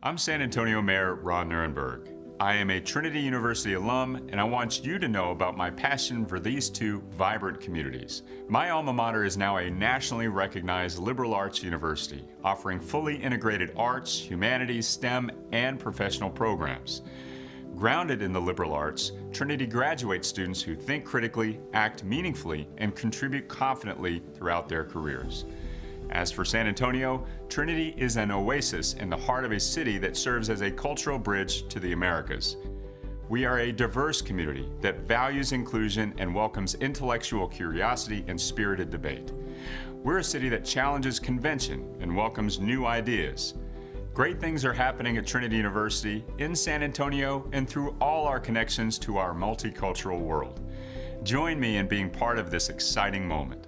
I'm San Antonio Mayor Ron Nirenberg. I am a Trinity University alum, and I want you to know about my passion for these two vibrant communities. My alma mater is now a nationally recognized liberal arts university, offering fully integrated arts, humanities, STEM, and professional programs. Grounded in the liberal arts, Trinity graduates students who think critically, act meaningfully, and contribute confidently throughout their careers. As for San Antonio, Trinity is an oasis in the heart of a city that serves as a cultural bridge to the Americas. We are a diverse community that values inclusion and welcomes intellectual curiosity and spirited debate. We're a city that challenges convention and welcomes new ideas. Great things are happening at Trinity University, in San Antonio, and through all our connections to our multicultural world. Join me in being part of this exciting moment.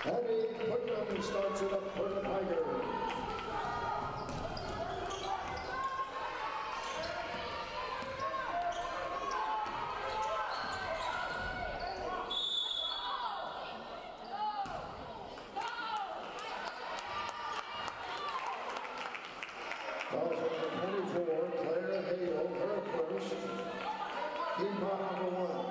Abby Putnam starts it up for the Tigers. Calls number 24, Claire Hale, her first. Team foul number 1.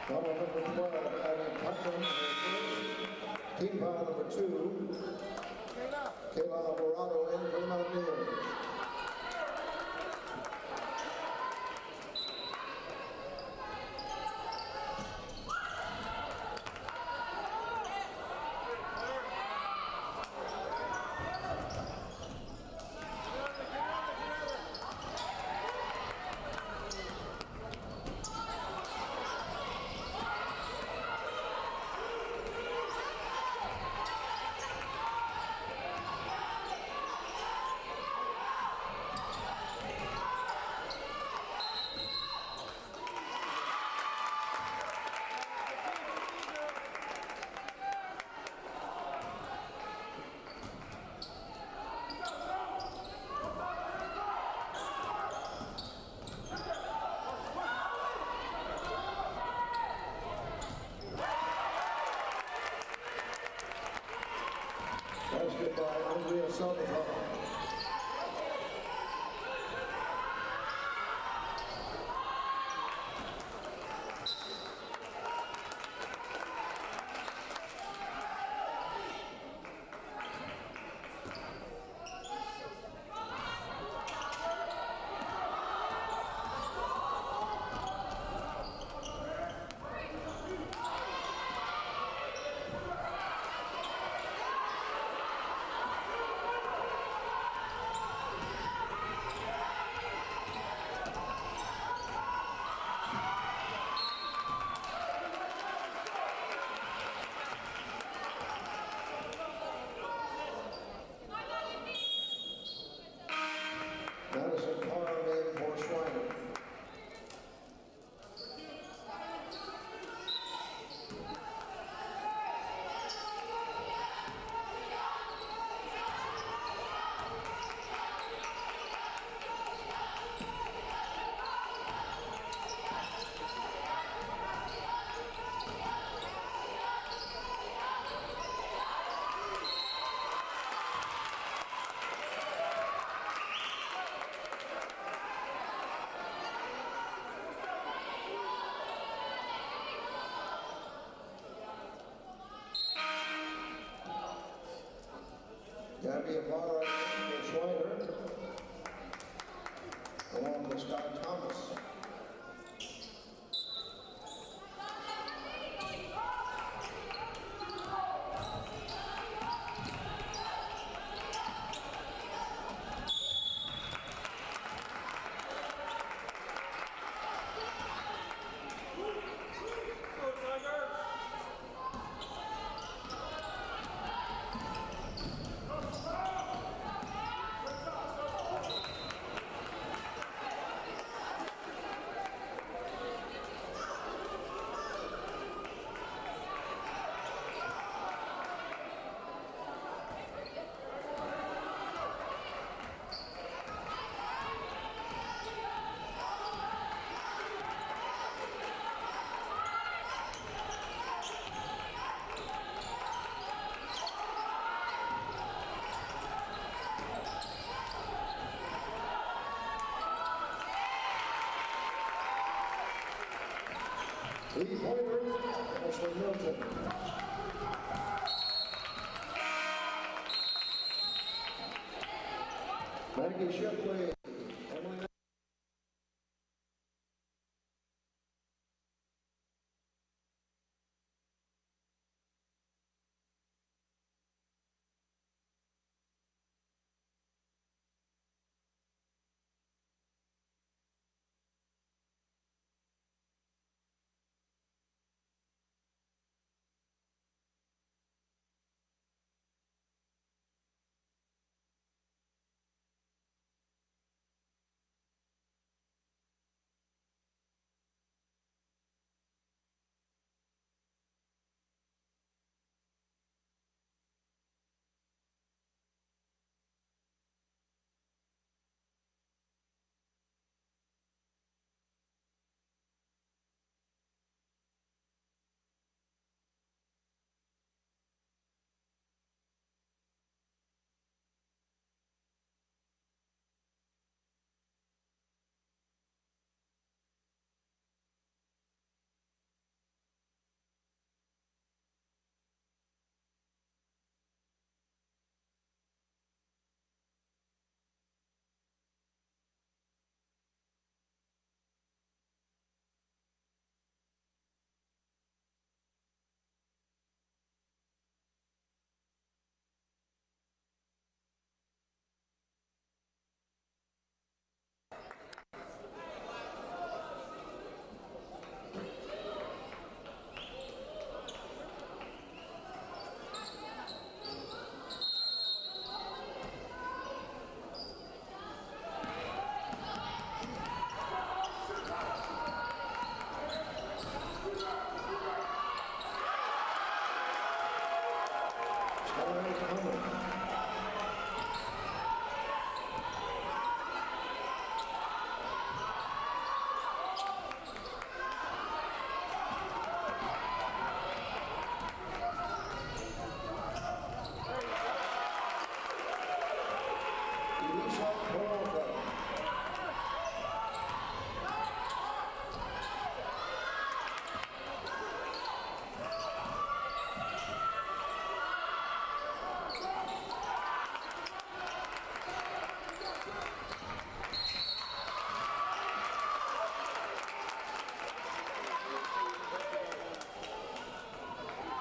Foul number 12, Abby Putnam, team foul number 2, Kayla Alvarado in for the Mountaineers. Basket by Andrea Salvatore. Madison Carr in for Schreiner. Gabby Ibarra and Schreiner, along with Scott Thomas. Three-pointer, Ashley Milton. Maggie Shipley.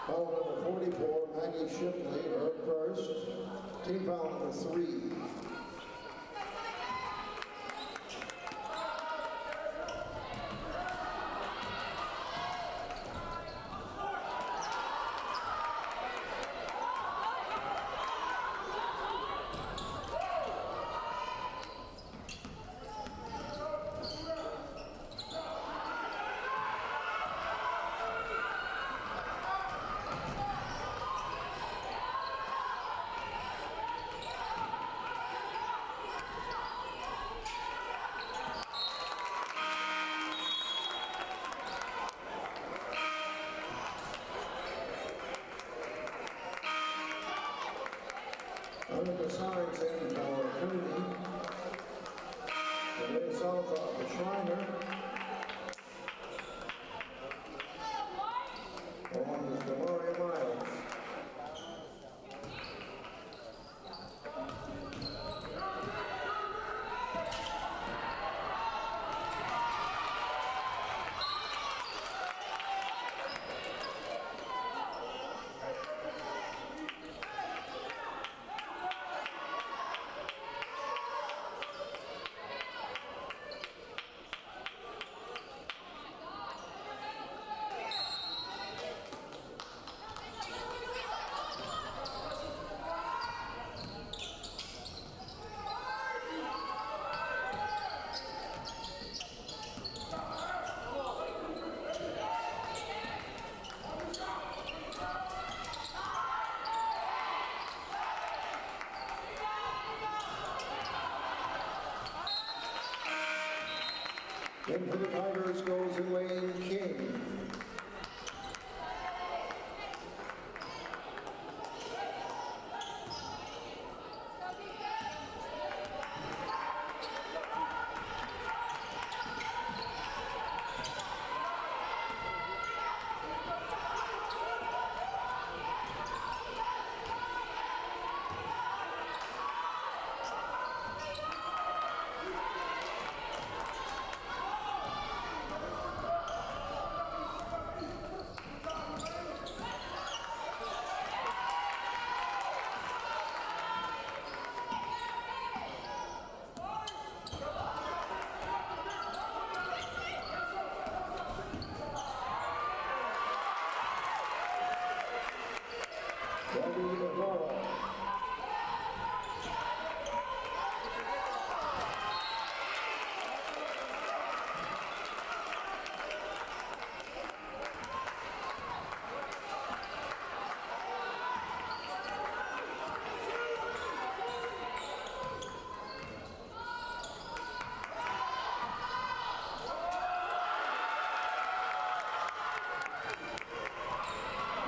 Foul number 44, Maggie Shipley, her first. Team foul number 3. Under the signs in for Trinity, the way south off the Schreiner. On with Demaria Miles. In for the Tigers goes Elaine King.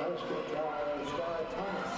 Basket by Sky Thomas.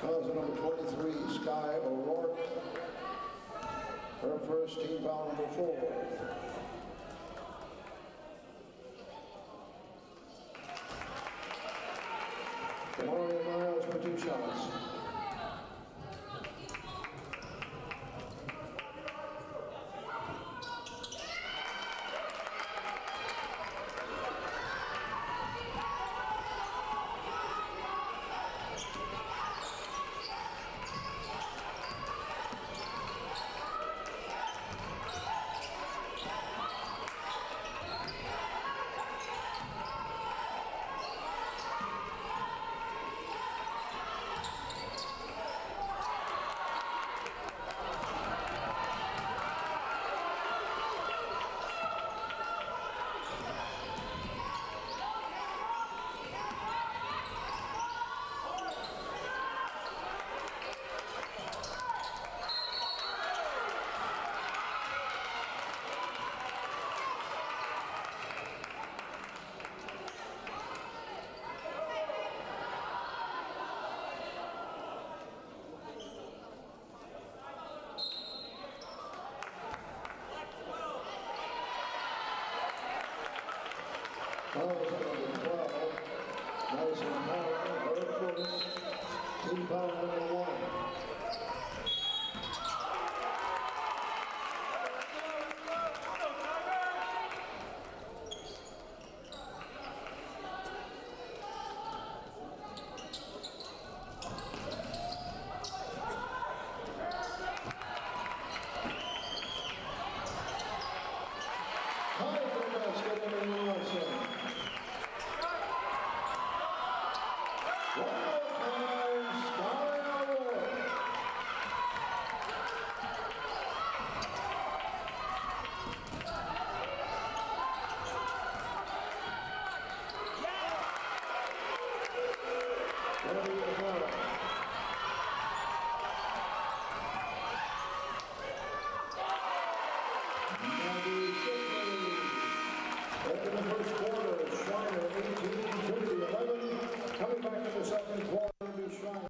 Number 23, Sky O'Rourke. Her first, team foul number 4. Demario Miles for 2 shots. Team foul number 1. After the first quarter, Schreiner 18, Trinity 11. Coming back in the second quarter to Schreiner.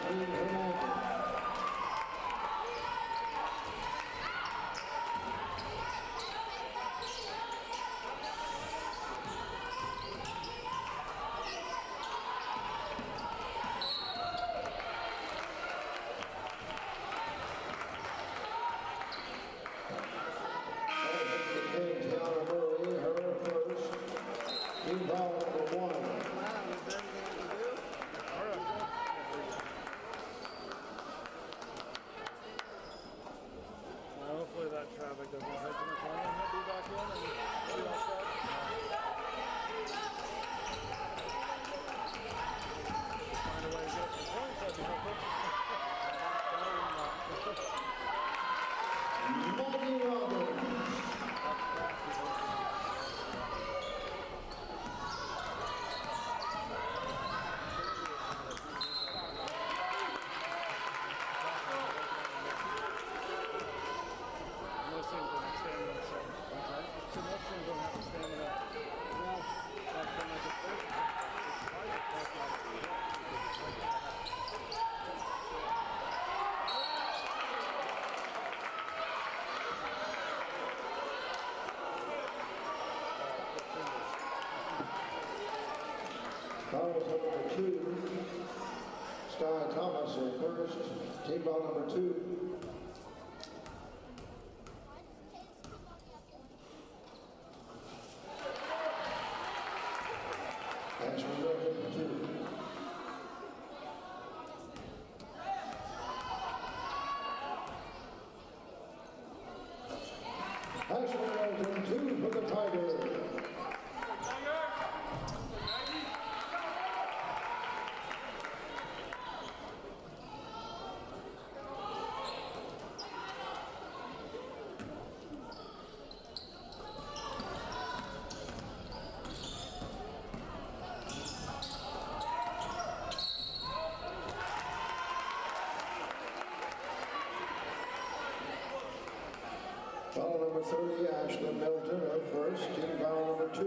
Ashley Hernandez. Hopefully that traffic doesn't hit in the corner and he'll be back in and be all set. Find a way to get some points, that'd be helpful. Maggie Roberts. Foul number 2, Sky Thomas at first, team foul number 2. Ashley Hernandez, 2. Ashley Hernandez, 2 for the Tigers. Foul number 30, Ashley Milton at first, team foul number 2.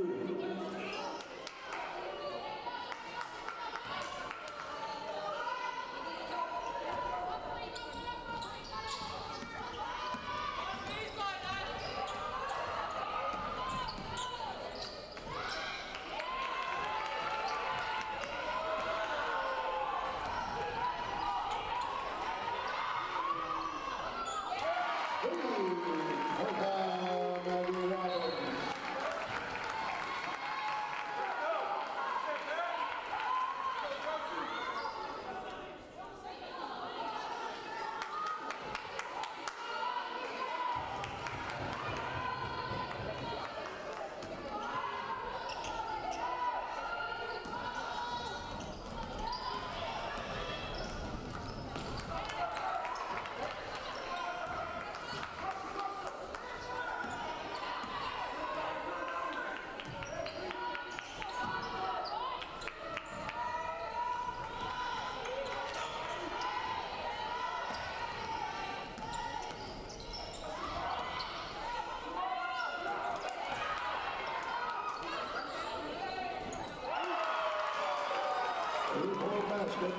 Three-point basket.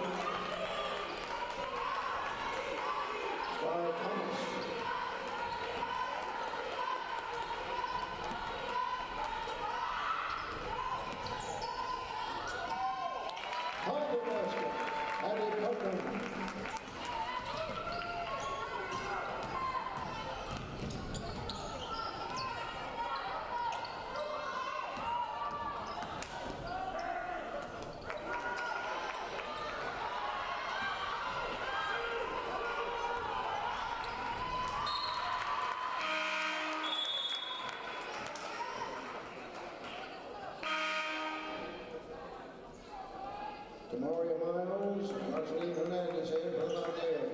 Sky Thomas. Tiger basket. Abby Cochran. Demaria Miles, Ashley Hernandez in from Mountaineer.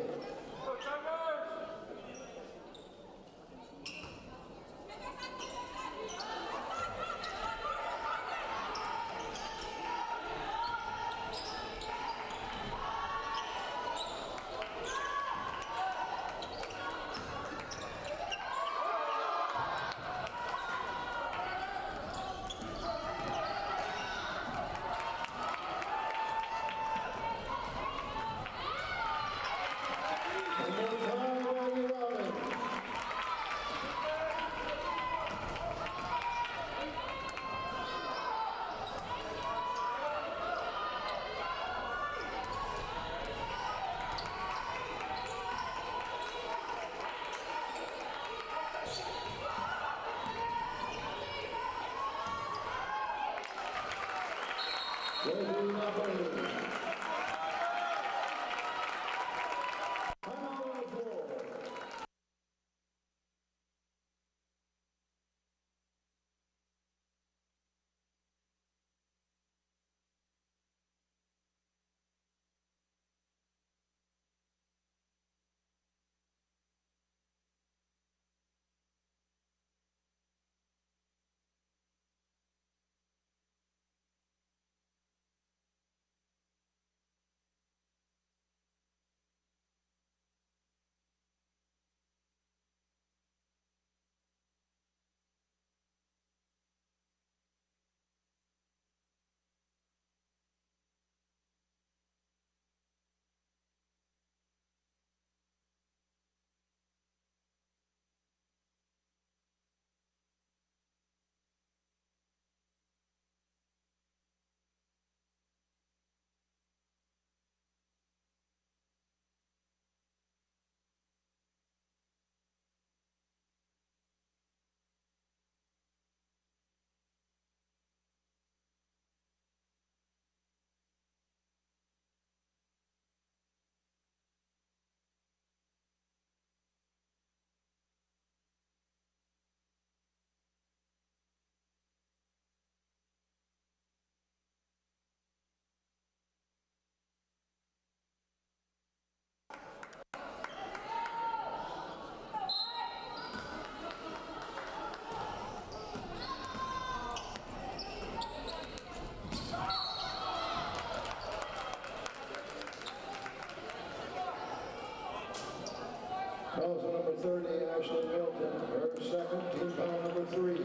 Also number 30, Ashley Milton, her second, team foul number 3.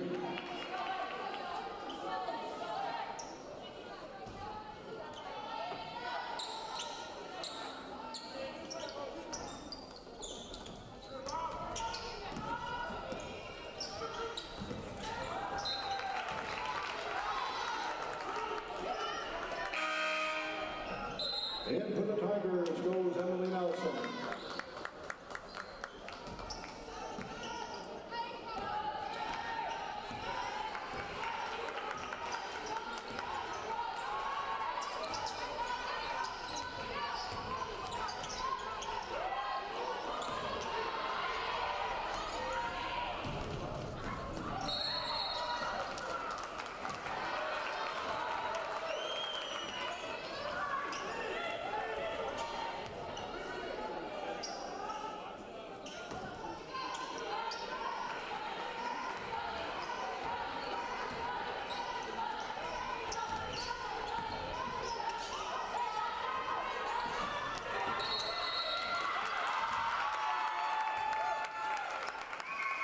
In for the Tigers goes Emily Nelson.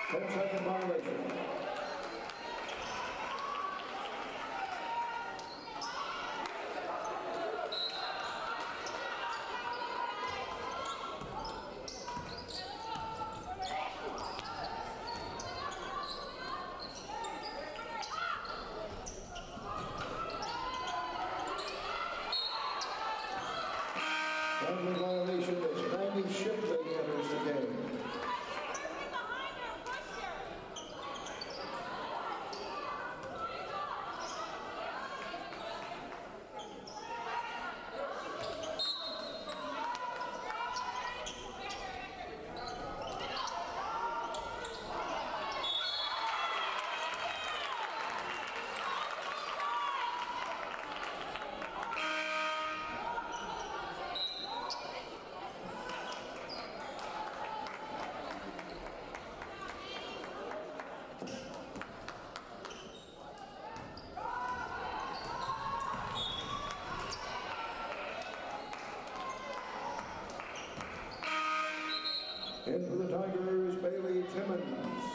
Second violation. Family violation is Maggie Shipley enters the game. In for the Tigers, Bailey Timmons.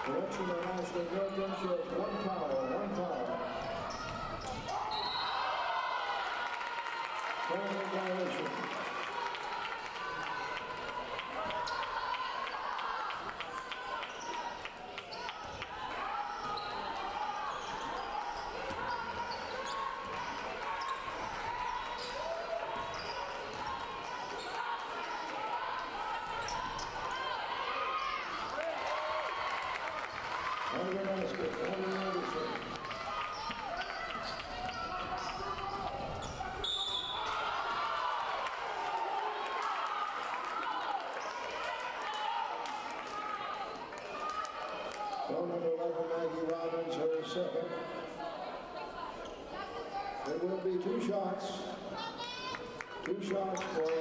Direction by National Guard shows one foul, one foul. Foul violation. Phone number 11, Maggie Robbins, her second. There will be two shots. Two shots for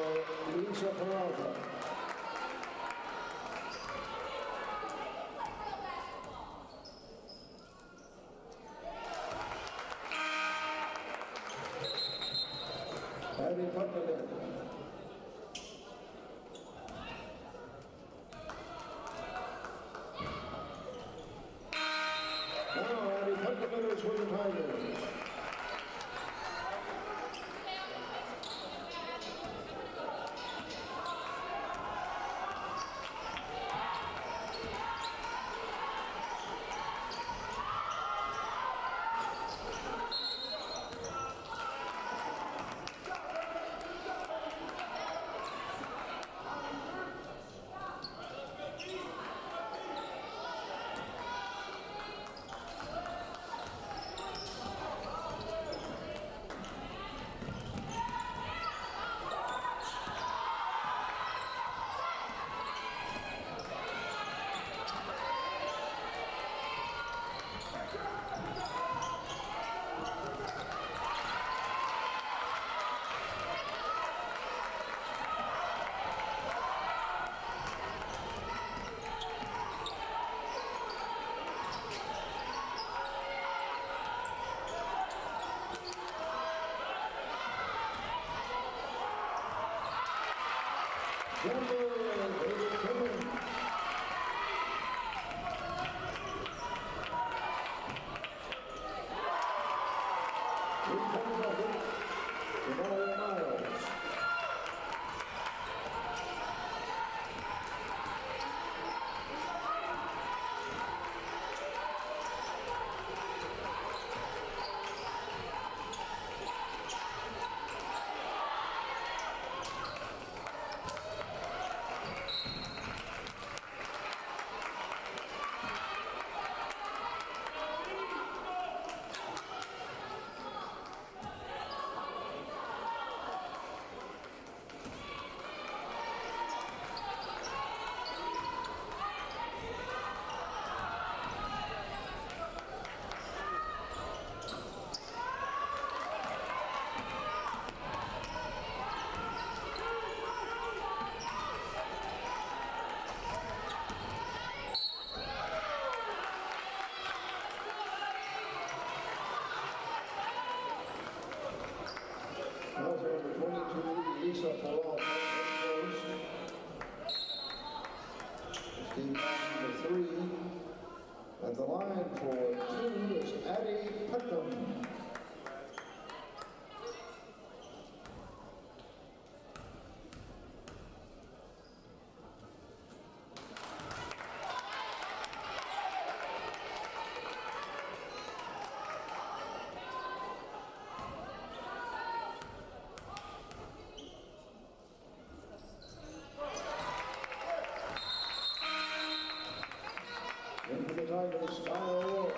Lisa Peralta. Abby Putnam in. Now, Abby Putnam is with the Tigers. Lisa Peralta goes. Team number 3. At the line for 2 is Addie Putnam. Into the Tigers' final war.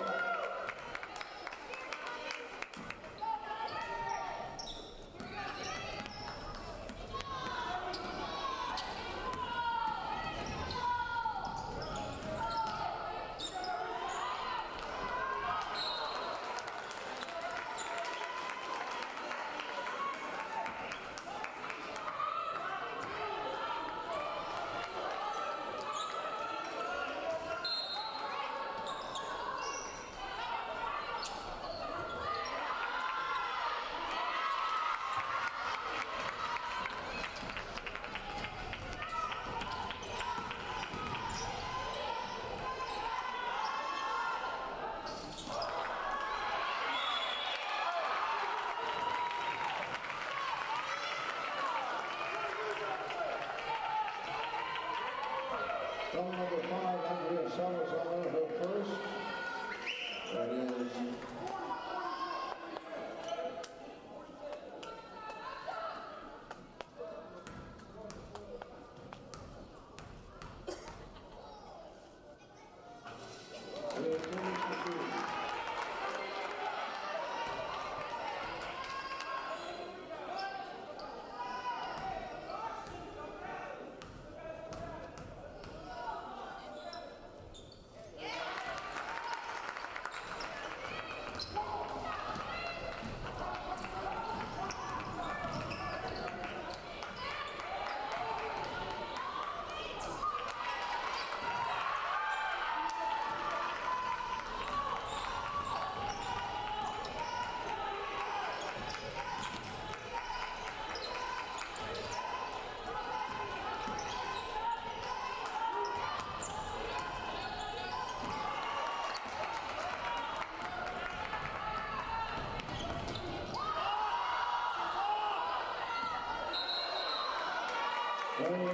Ball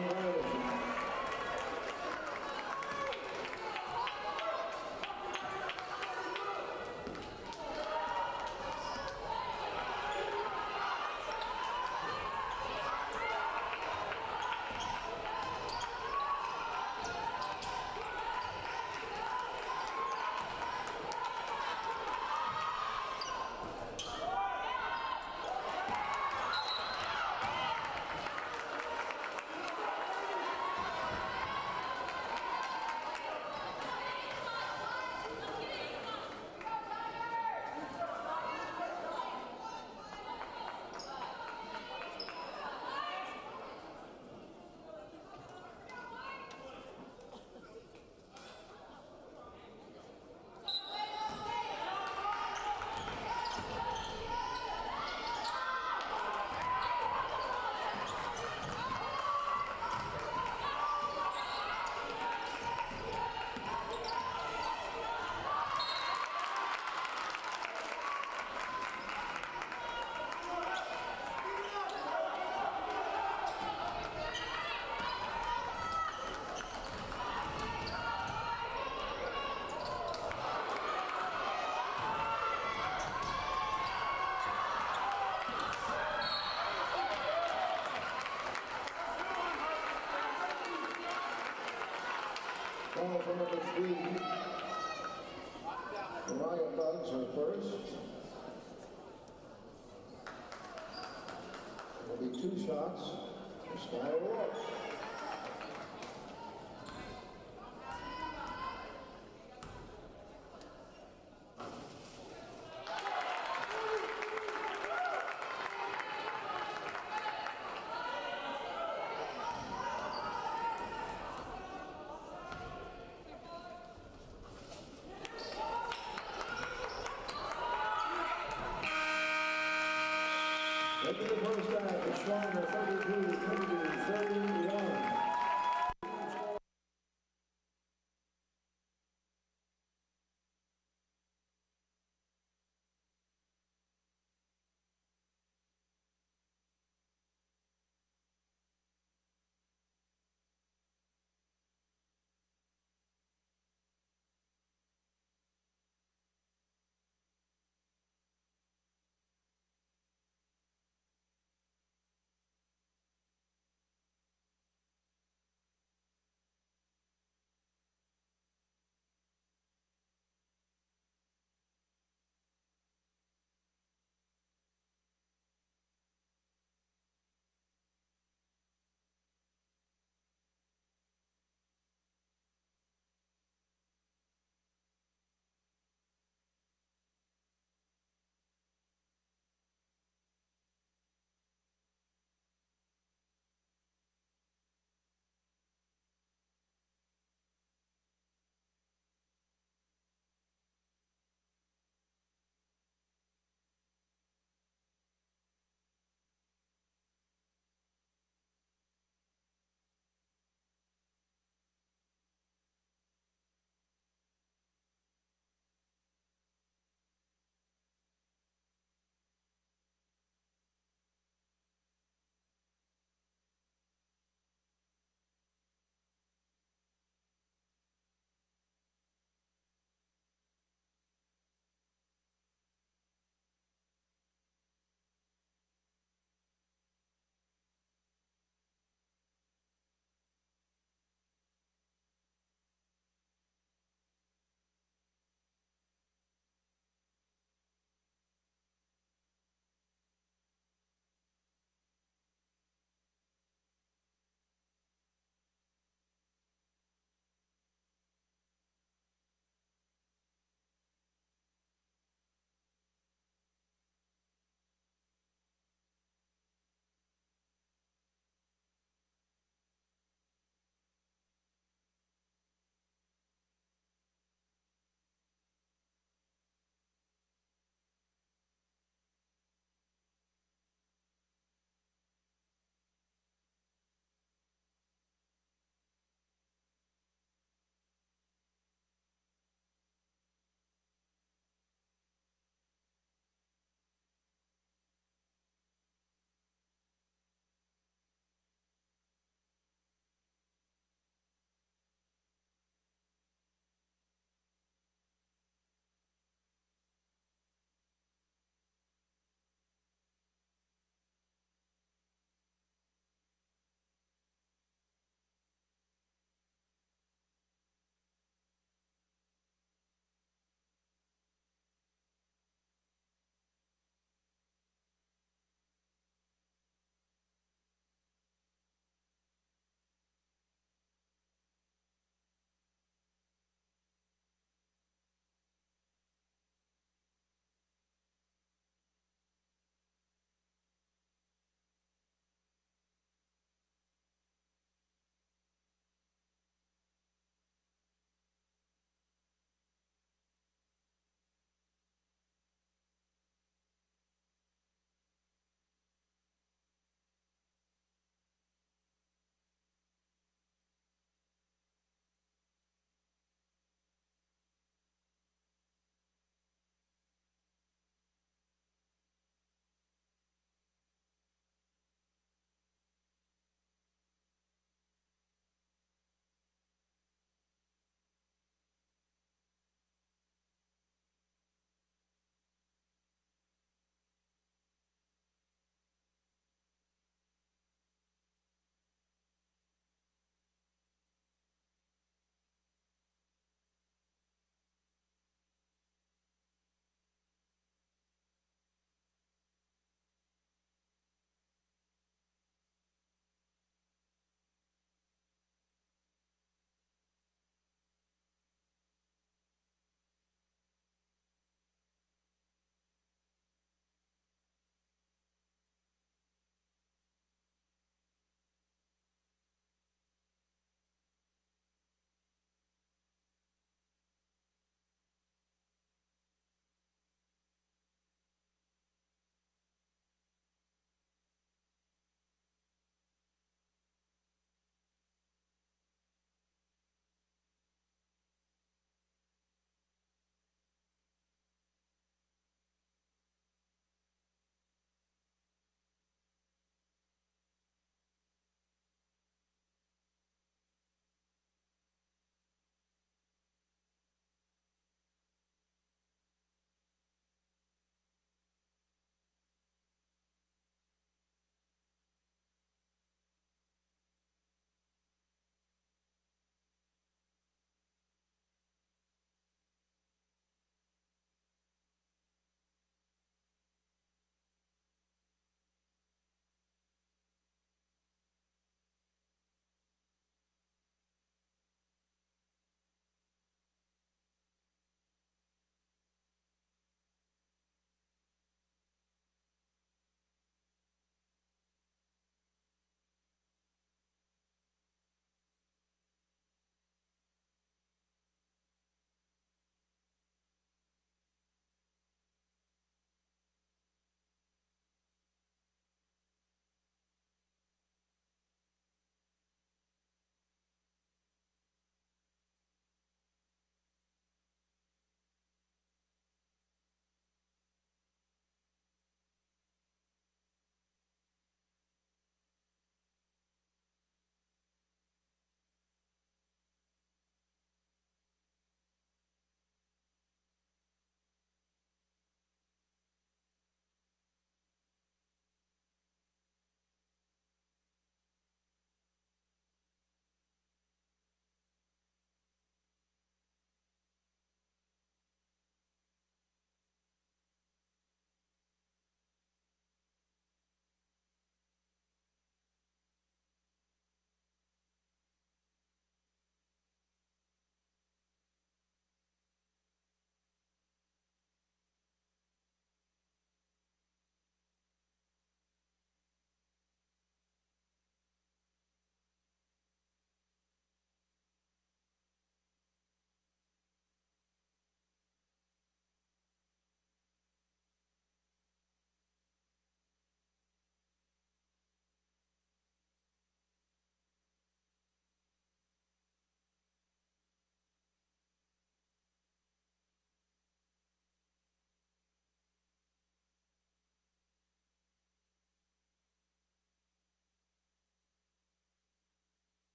for number 3. The Riot Bugs are first. There will be 2 shots for Sky Rourke. Into the first half, it's Schreiner 32, Trinity 31.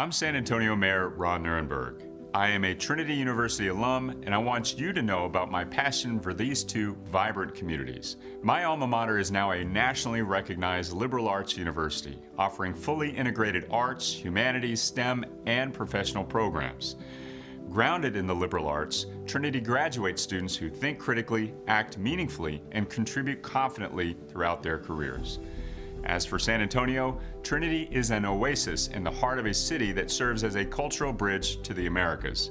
I'm San Antonio Mayor Ron Nirenberg. I am a Trinity University alum, and I want you to know about my passion for these two vibrant communities. My alma mater is now a nationally recognized liberal arts university, offering fully integrated arts, humanities, STEM, and professional programs. Grounded in the liberal arts, Trinity graduates students who think critically, act meaningfully, and contribute confidently throughout their careers. As for San Antonio, Trinity is an oasis in the heart of a city that serves as a cultural bridge to the Americas.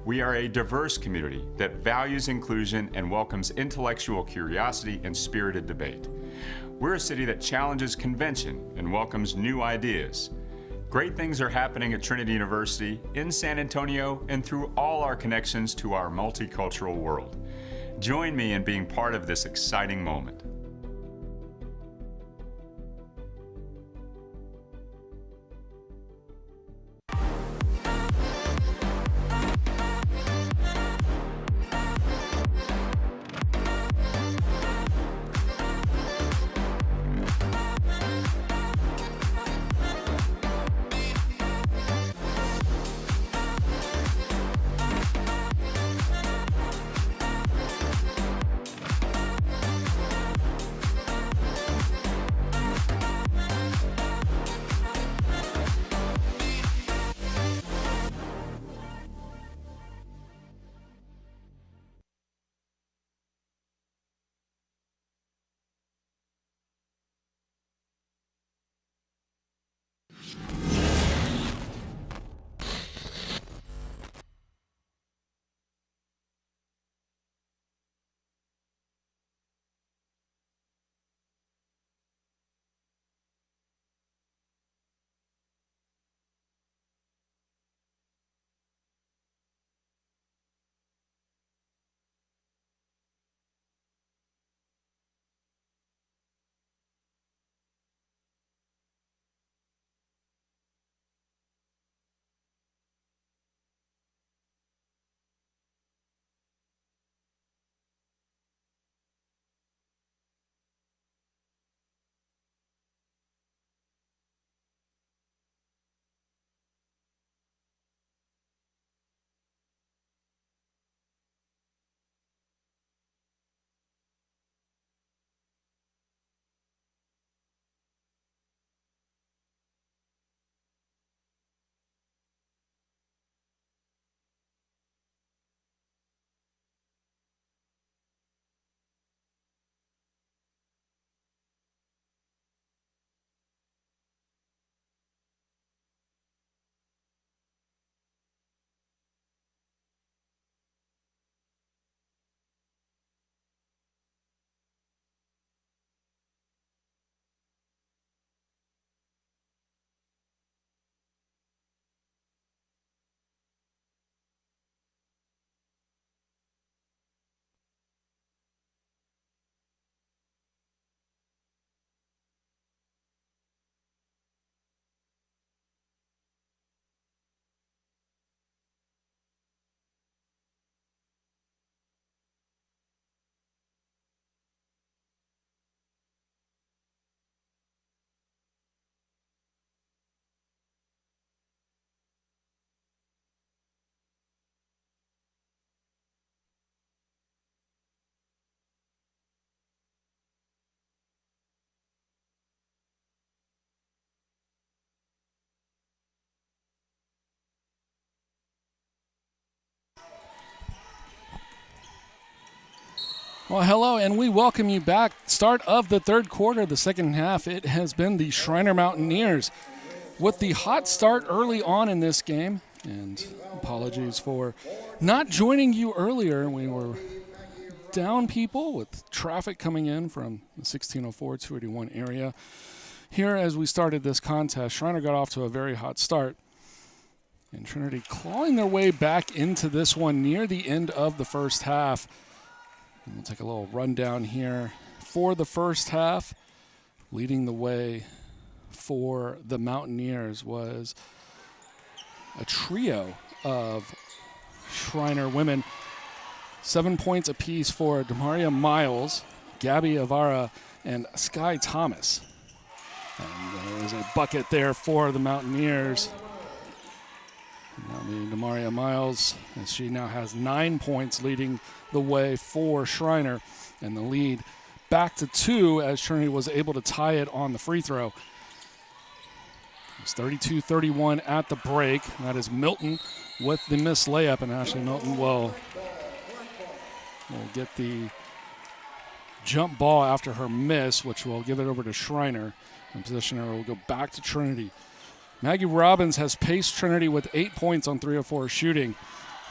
We are a diverse community that values inclusion and welcomes intellectual curiosity and spirited debate. We're a city that challenges convention and welcomes new ideas. Great things are happening at Trinity University, in San Antonio, and through all our connections to our multicultural world. Join me in being part of this exciting moment. Well, hello, and we welcome you back. Start of the third quarter, the second half. It has been the Schreiner Mountaineers with the hot start early on in this game. And apologies for not joining you earlier. We were down people with traffic coming in from the 1604, 281 area. Here, as we started this contest, Schreiner got off to a very hot start. And Trinity clawing their way back into this one near the end of the first half. And we'll take a little rundown here for the first half. Leading the way for the Mountaineers was a trio of Schreiner women. 7 points apiece for Demaria Miles, Gabby Avara, and Sky Thomas. And there is a bucket there for the Mountaineers. Demaria Miles, as she now has 9 points, leading the way for Schreiner, and the lead back to 2 as Trinity was able to tie it on the free throw. It's 32-31 at the break. That is Milton with the missed layup, and Ashley Milton will get the jump ball after her miss, which will give it over to Schreiner. And positioner will go back to Trinity. Maggie Robbins has paced Trinity with 8 points on 3 of 4 shooting,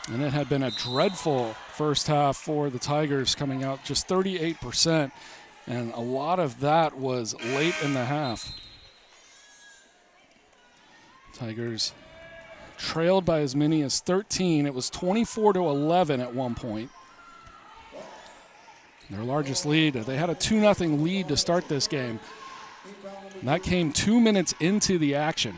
and it had been a dreadful first half for the Tigers, coming out just 38%, and a lot of that was late in the half. Tigers trailed by as many as 13. It was 24-11 at one point. Their largest lead, they had a 2-0 lead to start this game. And that came 2 minutes into the action.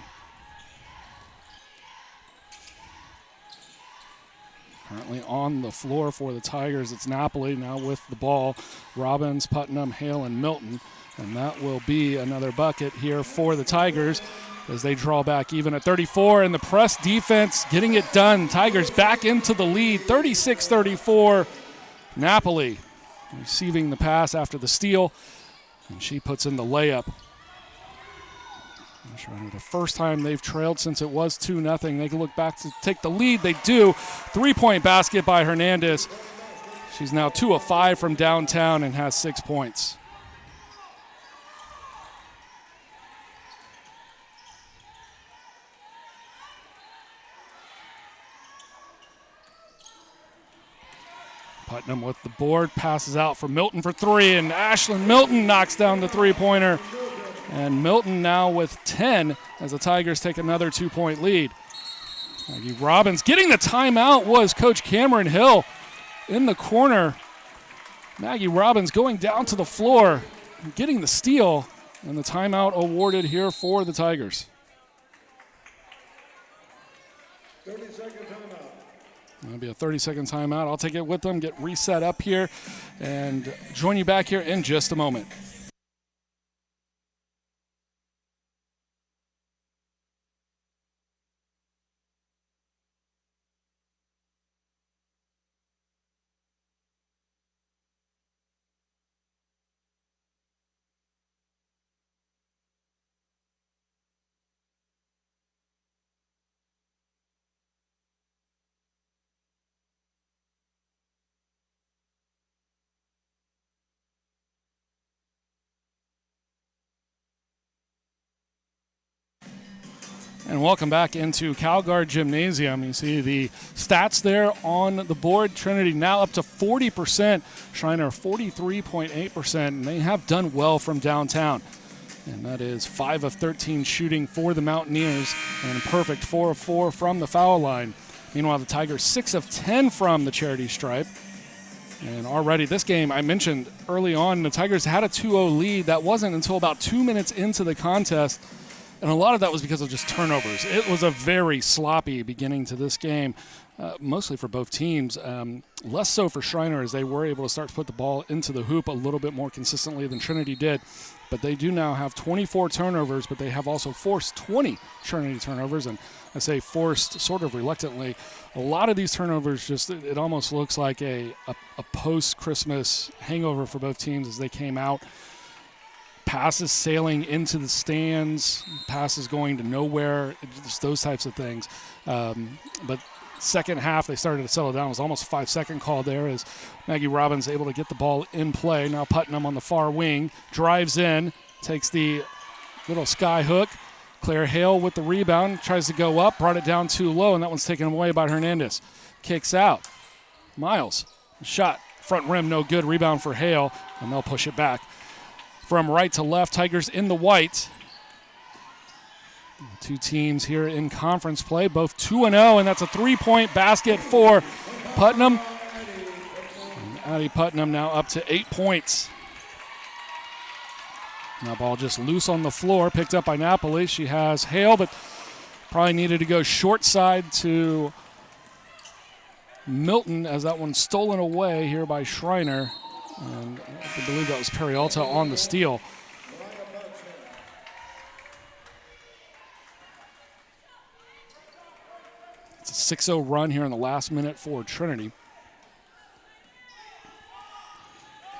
Currently on the floor for the Tigers, it's Napoli now with the ball. Robbins, Putnam, Hale, and Milton. And that will be another bucket here for the Tigers as they draw back even at 34. And the press defense getting it done. Tigers back into the lead, 36-34. Napoli receiving the pass after the steal, and she puts in the layup. The first time they've trailed since it was 2-0. They can look back to take the lead. They do. 3-point basket by Hernandez. She's now 2 of 5 from downtown and has 6 points. Putnam with the board, passes out for Milton for 3, and Ashlyn Milton knocks down the three-pointer. And Milton now with 10 as the Tigers take another 2-point lead. Maggie Robbins getting the timeout was Coach Cameron Hill in the corner. Maggie Robbins going down to the floor, getting the steal, and the timeout awarded here for the Tigers. 30-second timeout. That'll be a 30-second timeout. I'll take it with them, get reset up here, and join you back here in just a moment. And welcome back into Calgard Gymnasium. You see the stats there on the board. Trinity now up to 40%. Schreiner 43.8%. And they have done well from downtown. And that is 5 of 13 shooting for the Mountaineers. And a perfect 4 of 4 from the foul line. Meanwhile, the Tigers 6 of 10 from the charity stripe. And already this game, I mentioned early on, the Tigers had a 2-0 lead. That wasn't until about 2 minutes into the contest. And a lot of that was because of just turnovers. It was a very sloppy beginning to this game, mostly for both teams. Less so for Schreiner, as they were able to start to put the ball into the hoop a little bit more consistently than Trinity did. But they do now have 24 turnovers, but they have also forced 20 Trinity turnovers. And I say forced sort of reluctantly. A lot of these turnovers just, it almost looks like a post-Christmas hangover for both teams as they came out. Passes sailing into the stands, passes going to nowhere, just those types of things. But second half, they started to settle down. It was almost a 5-second call there as Maggie Robbins able to get the ball in play. Now Putnam on the far wing, drives in, takes the little sky hook. Claire Hale with the rebound, tries to go up, brought it down too low, and that one's taken away by Hernandez. Kicks out. Miles, shot, front rim, no good. Rebound for Hale, and they'll push it back. From right to left, Tigers in the white. Two teams here in conference play, both 2-0, and that's a 3-point basket for Putnam. And Addie Putnam now up to 8 points. Now ball just loose on the floor, picked up by Napoli. She has Hale, but probably needed to go short side to Milton as that one's stolen away here by Schreiner. And I believe that was Peralta on the steal. It's 6-0 run here in the last minute for Trinity.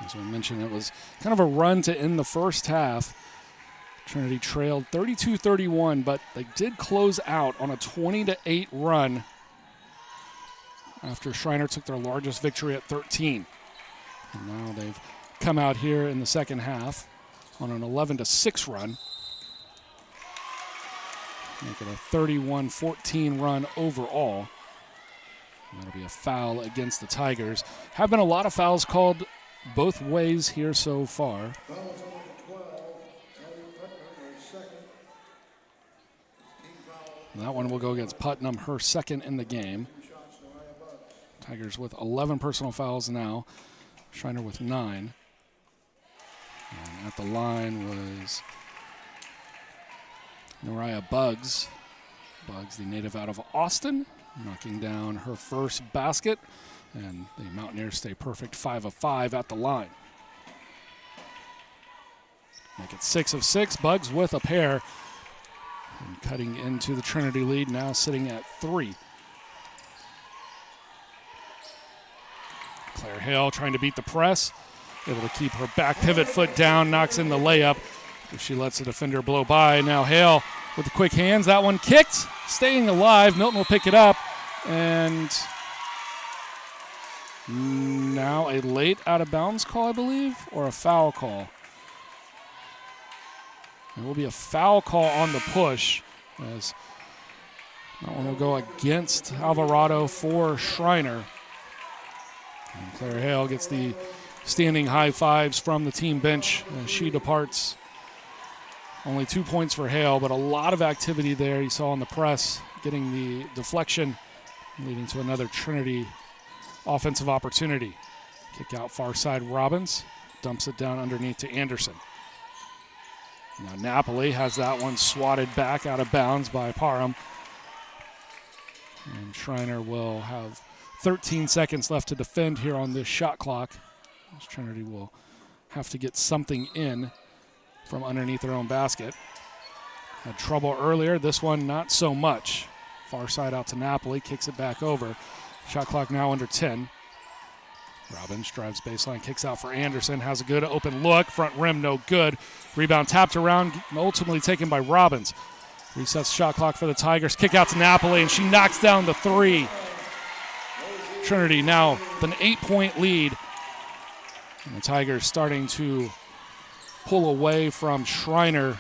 As we mentioned, it was kind of a run to end the first half. Trinity trailed 32-31, but they did close out on a 20-8 run after Schreiner took their largest victory at 13. And now they've come out here in the second half on an 11-6 run. Make it a 31-14 run overall. And that'll be a foul against the Tigers. Have been a lot of fouls called both ways here so far. Fouls on the 12. Ellie Putnam, her second. Team foul. And that one will go against Putnam, her second in the game. 2 shots to Aya Bugs. Tigers with 11 personal fouls now. Schreiner with 9. And at the line was Noriah Bugs. Bugs, the native out of Austin, knocking down her first basket. And the Mountaineers stay perfect 5 of 5 at the line. Make it 6 of 6. Bugs with a pair. And cutting into the Trinity lead, now sitting at 3. Claire Hale trying to beat the press. Able to keep her back pivot foot down, knocks in the layup. She lets the defender blow by. Now Hale with the quick hands. That one kicked, staying alive. Milton will pick it up. And now a late out of bounds call, I believe, or a foul call. It will be a foul call on the push, as that one will go against Alvarado for Schreiner. And Claire Hale gets the standing high fives from the team bench as she departs. Only 2 points for Hale, but a lot of activity there. You saw on the press, getting the deflection, leading to another Trinity offensive opportunity. Kick out far side Robbins, dumps it down underneath to Anderson. Now Napoli has that one swatted back out of bounds by Parham. And Schreiner will have 13 seconds left to defend here on this shot clock. Trinity will have to get something in from underneath their own basket. Had trouble earlier, this one not so much. Far side out to Napoli, kicks it back over. Shot clock now under 10. Robbins drives baseline, kicks out for Anderson, has a good open look, front rim no good. Rebound tapped around, ultimately taken by Robbins. Resets shot clock for the Tigers, kick out to Napoli, and she knocks down the 3. Trinity now with an 8-point lead. And the Tigers starting to pull away from Schreiner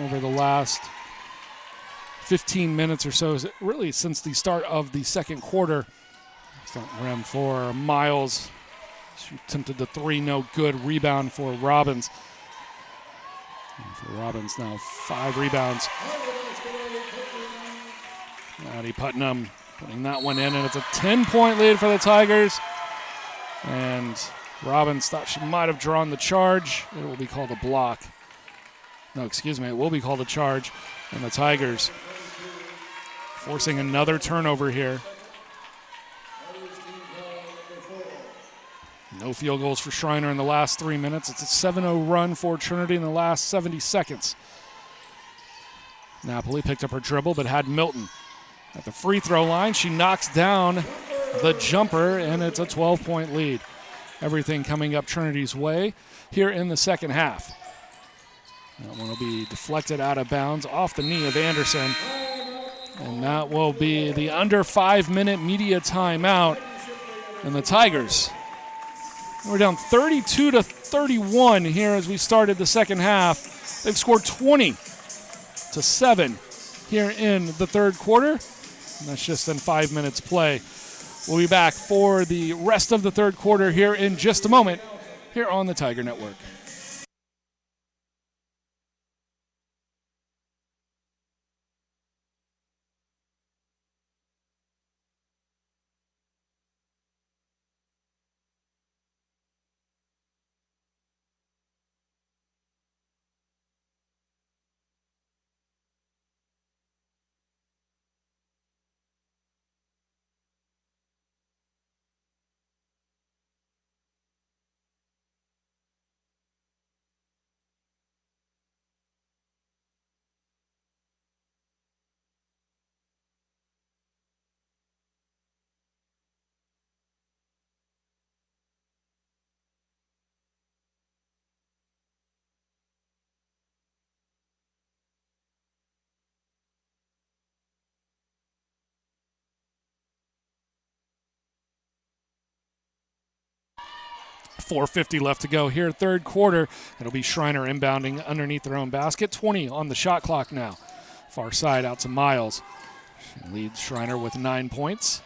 over the last 15 minutes or so, really since the start of the second quarter. Front rim for Miles. She attempted the 3, no good. Rebound for Robbins. And for Robbins now 5 rebounds. Addie Putnam putting that one in, and it's a 10-point lead for the Tigers. And Robbins thought she might have drawn the charge. It will be called a block. No, excuse me, it will be called a charge. And the Tigers forcing another turnover here. No field goals for Schreiner in the last 3 minutes. It's a 7-0 run for Trinity in the last 70 seconds. Napoli picked up her dribble but had Milton at the free throw line. She knocks down the jumper, and it's a 12-point lead. Everything coming up Trinity's way here in the second half. That one will be deflected out of bounds off the knee of Anderson. And that will be the under 5-minute media timeout. And the Tigers, we're down 32-31 here as we started the second half. They've scored 20-7 here in the third quarter. And that's just in 5 minutes play. We'll be back for the rest of the third quarter here in just a moment here on the Tiger Network. 4:50 left to go here, third quarter. It'll be Schreiner inbounding underneath their own basket. 20 on the shot clock now. Far side out to Miles. She leads Schreiner with 9 points.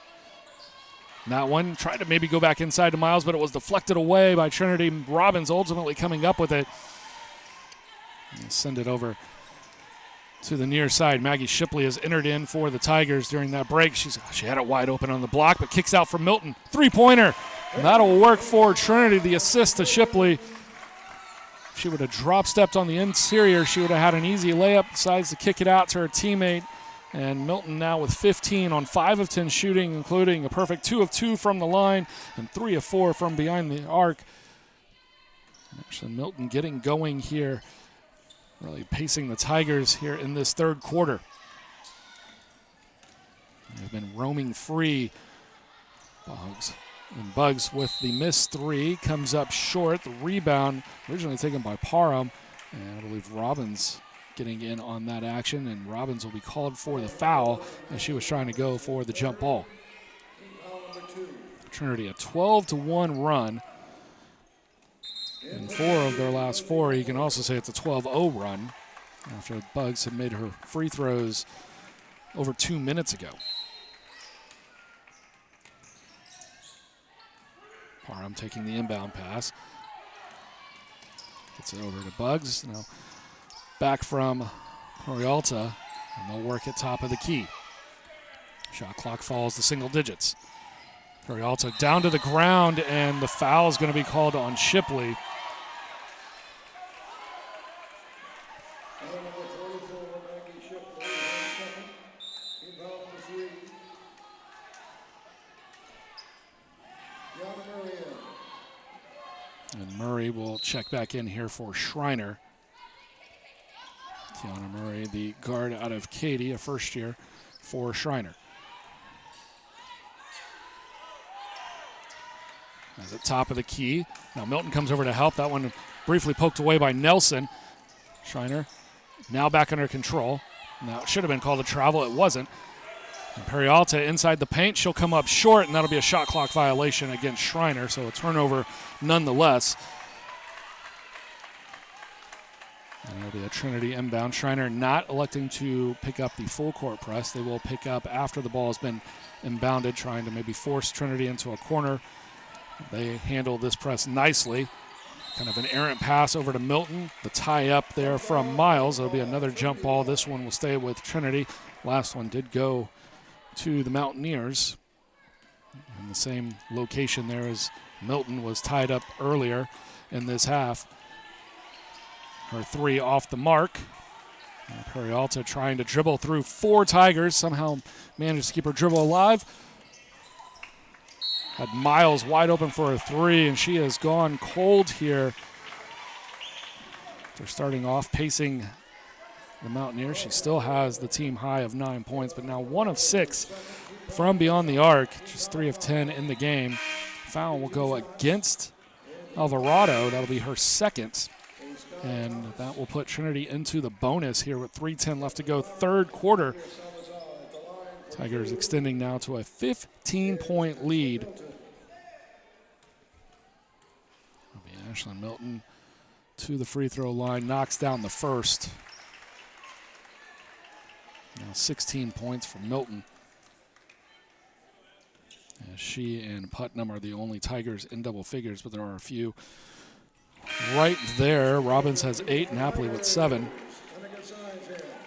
That one tried to maybe go back inside to Miles, but it was deflected away by Trinity. Robbins ultimately coming up with it. And send it over to the near side. Maggie Shipley has entered in for the Tigers during that break. She had it wide open on the block, but kicks out from Milton. Three-pointer. And that'll work for Trinity. The assist to Shipley. If she would have drop-stepped on the interior, she would have had an easy layup. Decides to kick it out to her teammate. And Milton now with 15 on 5 of 10 shooting, including a perfect 2 of 2 from the line and 3 of 4 from behind the arc. Actually, Milton getting going here, really pacing the Tigers here in this third quarter. They've been roaming free. Bugs with the missed 3 comes up short. The rebound originally taken by Parham, and I believe Robbins getting in on that action, and Robbins will be called for the foul as she was trying to go for the jump ball. Trinity a 12-1 run. In 4 of their last 4, you can also say it's a 12-0 run after Bugs had made her free throws over 2 minutes ago. Parham taking the inbound pass. Gets it over to Bugs. Now back from Peralta, and they'll work at top of the key. Shot clock falls to single digits. Peralta down to the ground, and the foul is going to be called on Shipley. And Murray will check back in here for Schreiner. Tiana Murray, the guard out of Katy, a first year for Schreiner. As at top of the key. Now Milton comes over to help. That one briefly poked away by Nelson. Schreiner now back under control. Now it should have been called a travel. It wasn't. And Peralta inside the paint. She'll come up short, and that'll be a shot clock violation against Schreiner, so a turnover nonetheless. And it'll be a Trinity inbound. Schreiner not electing to pick up the full court press. They will pick up after the ball has been inbounded, trying to maybe force Trinity into a corner. They handle this press nicely. Kind of an errant pass over to Milton. The tie up there from Miles. It'll be another jump ball. This one will stay with Trinity. Last one did go to the Mountaineers. In the same location there as Milton was tied up earlier in this half. Her 3 off the mark. Peralta trying to dribble through 4 Tigers. Somehow managed to keep her dribble alive. Had Miles wide open for a 3, and she has gone cold here. They're starting off pacing the Mountaineers. She still has the team high of 9 points, but now 1 of 6 from beyond the arc. Just 3 of 10 in the game. Foul will go against Alvarado. That'll be her second. And that will put Trinity into the bonus here with 3:10 left to go, third quarter. Tigers extending now to a 15-point lead. It'll be Ashlyn Milton to the free throw line, knocks down the first. Now 16 points for Milton. As she and Putnam are the only Tigers in double figures, but there are a few right there. Robbins has 8, Napoli with 7.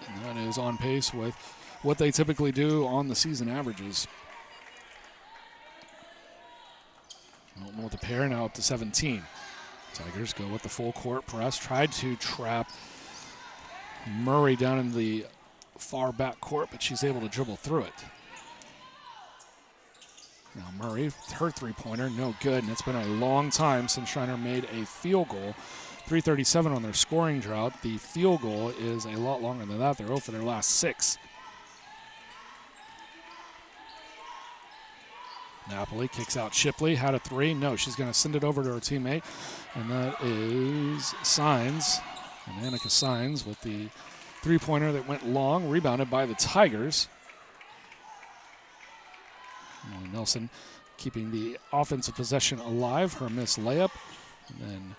And that is on pace with what they typically do on the season averages. Milton with a pair, now up to 17. Tigers go with the full court press. Tried to trap Murray down in the far back court, but she's able to dribble through it. Now Murray, her three-pointer, no good, and it's been a long time since Schreiner made a field goal. 3:37 on their scoring drought. The field goal is a lot longer than that. They're 0 for their last 6. Napoli kicks out Shipley, had a 3. No, she's going to send it over to her teammate, and that is Signs. And Annika Signs with the three-pointer that went long, rebounded by the Tigers. Nelson keeping the offensive possession alive. Her missed layup And then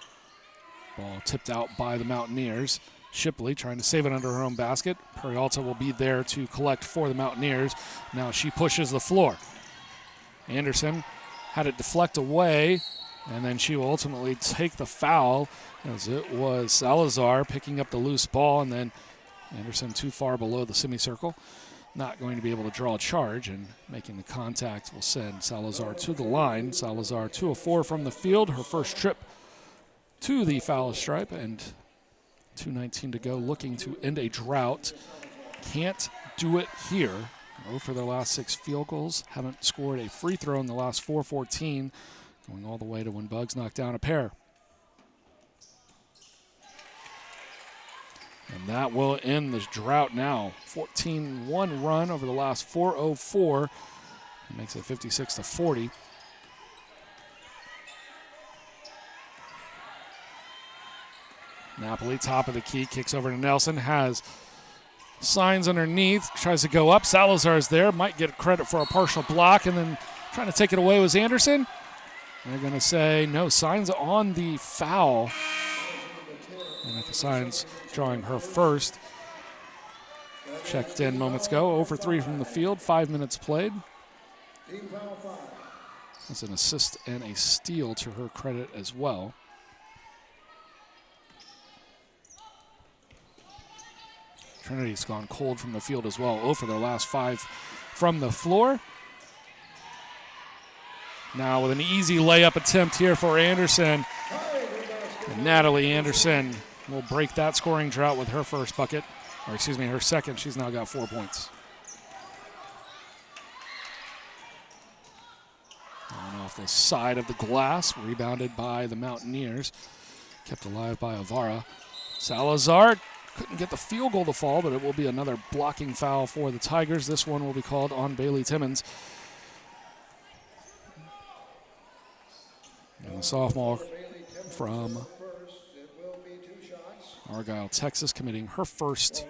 ball tipped out by the Mountaineers. Shipley trying to save it under her own basket. Peralta will be there to collect for the Mountaineers. Now she pushes the floor. Anderson had it deflect away, and then she will ultimately take the foul, as it was Salazar picking up the loose ball, and then Anderson too far below the semicircle. Not going to be able to draw a charge, and making the contact will send Salazar to the line. Salazar 2 of 4 from the field, her first trip to the foul stripe, and 2:19 to go, looking to end a drought. Can't do it here. 0 for their last 6 field goals. Haven't scored a free throw in the last 4:14, going all the way to when Bugs knocked down a pair. And that will end the drought now. 14-1 run over the last 4:04. It makes it 56-40. Napoli, top of the key, kicks over to Nelson, has signs underneath, tries to go up. Salazar's there, might get credit for a partial block, and then trying to take it away was Anderson. They're going to say no, signs on the foul. And at the signs drawing her first. Checked in moments ago, 0 for 3 from the field, 5 minutes played. That's an assist and a steal to her credit as well. Trinity's gone cold from the field as well. 0 for their last 5 from the floor. Now with an easy layup attempt here for Anderson. And Natalie Anderson will break that scoring drought with her first bucket. Or excuse me, her second. She's now got 4 points. And off the side of the glass, rebounded by the Mountaineers. Kept alive by Avara. Salazar couldn't get the field goal to fall, but it will be another blocking foul for the Tigers. This one will be called on Bailey Timmons. And the sophomore from Argyle, Texas, committing her first.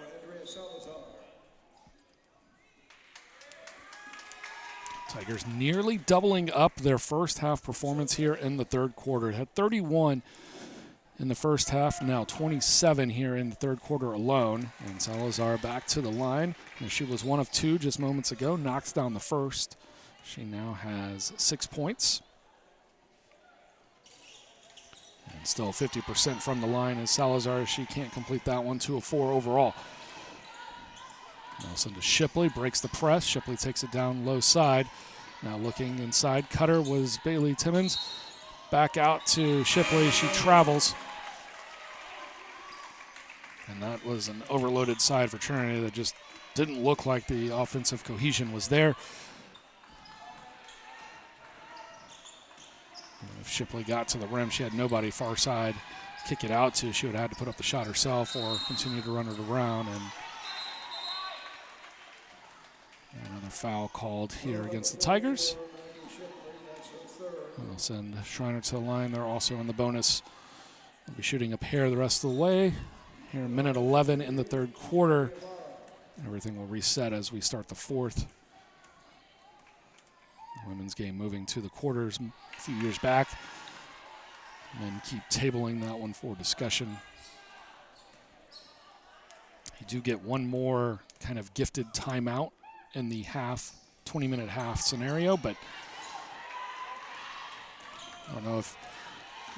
Tigers nearly doubling up their first half performance here in the third quarter. It had 31 in the first half, now 27 here in the third quarter alone. And Salazar back to the line. And she was 1 of 2 just moments ago, knocks down the first. She now has 6 points. And still 50% from the line as Salazar, she can't complete that one, 2 of 4 overall. Nelson to Shipley, breaks the press. Shipley takes it down low side. Now looking inside, cutter was Bailey Timmons. Back out to Shipley, she travels. And that was an overloaded side for Trinity that just didn't look like the offensive cohesion was there. And if Shipley got to the rim, she had nobody far side kick it out to. She would have had to put up the shot herself or continue to run it around. And another foul called here against the Tigers. We'll send Schreiner to the line. They're also in the bonus. They'll be shooting a pair the rest of the way. Here in minute 11 in the third quarter. Everything will reset as we start the fourth. The women's game moving to the quarters a few years back. And then keep tabling that one for discussion. You do get one more kind of gifted timeout in the 20-minute half scenario, but I don't know if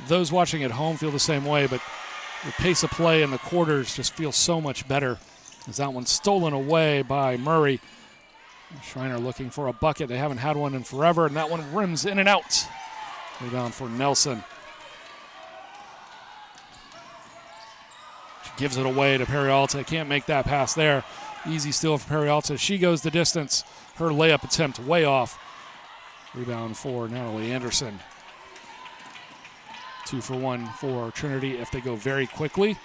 those watching at home feel the same way, but the pace of play in the quarters just feels so much better as that one's stolen away by Murray. Schreiner looking for a bucket. They haven't had one in forever, and that one rims in and out. Rebound for Nelson. She gives it away to Peralta. Can't make that pass there. Easy steal for Peralta. She goes the distance. Her layup attempt way off. Rebound for Natalie Anderson. 2 for 1 for Trinity if they go very quickly.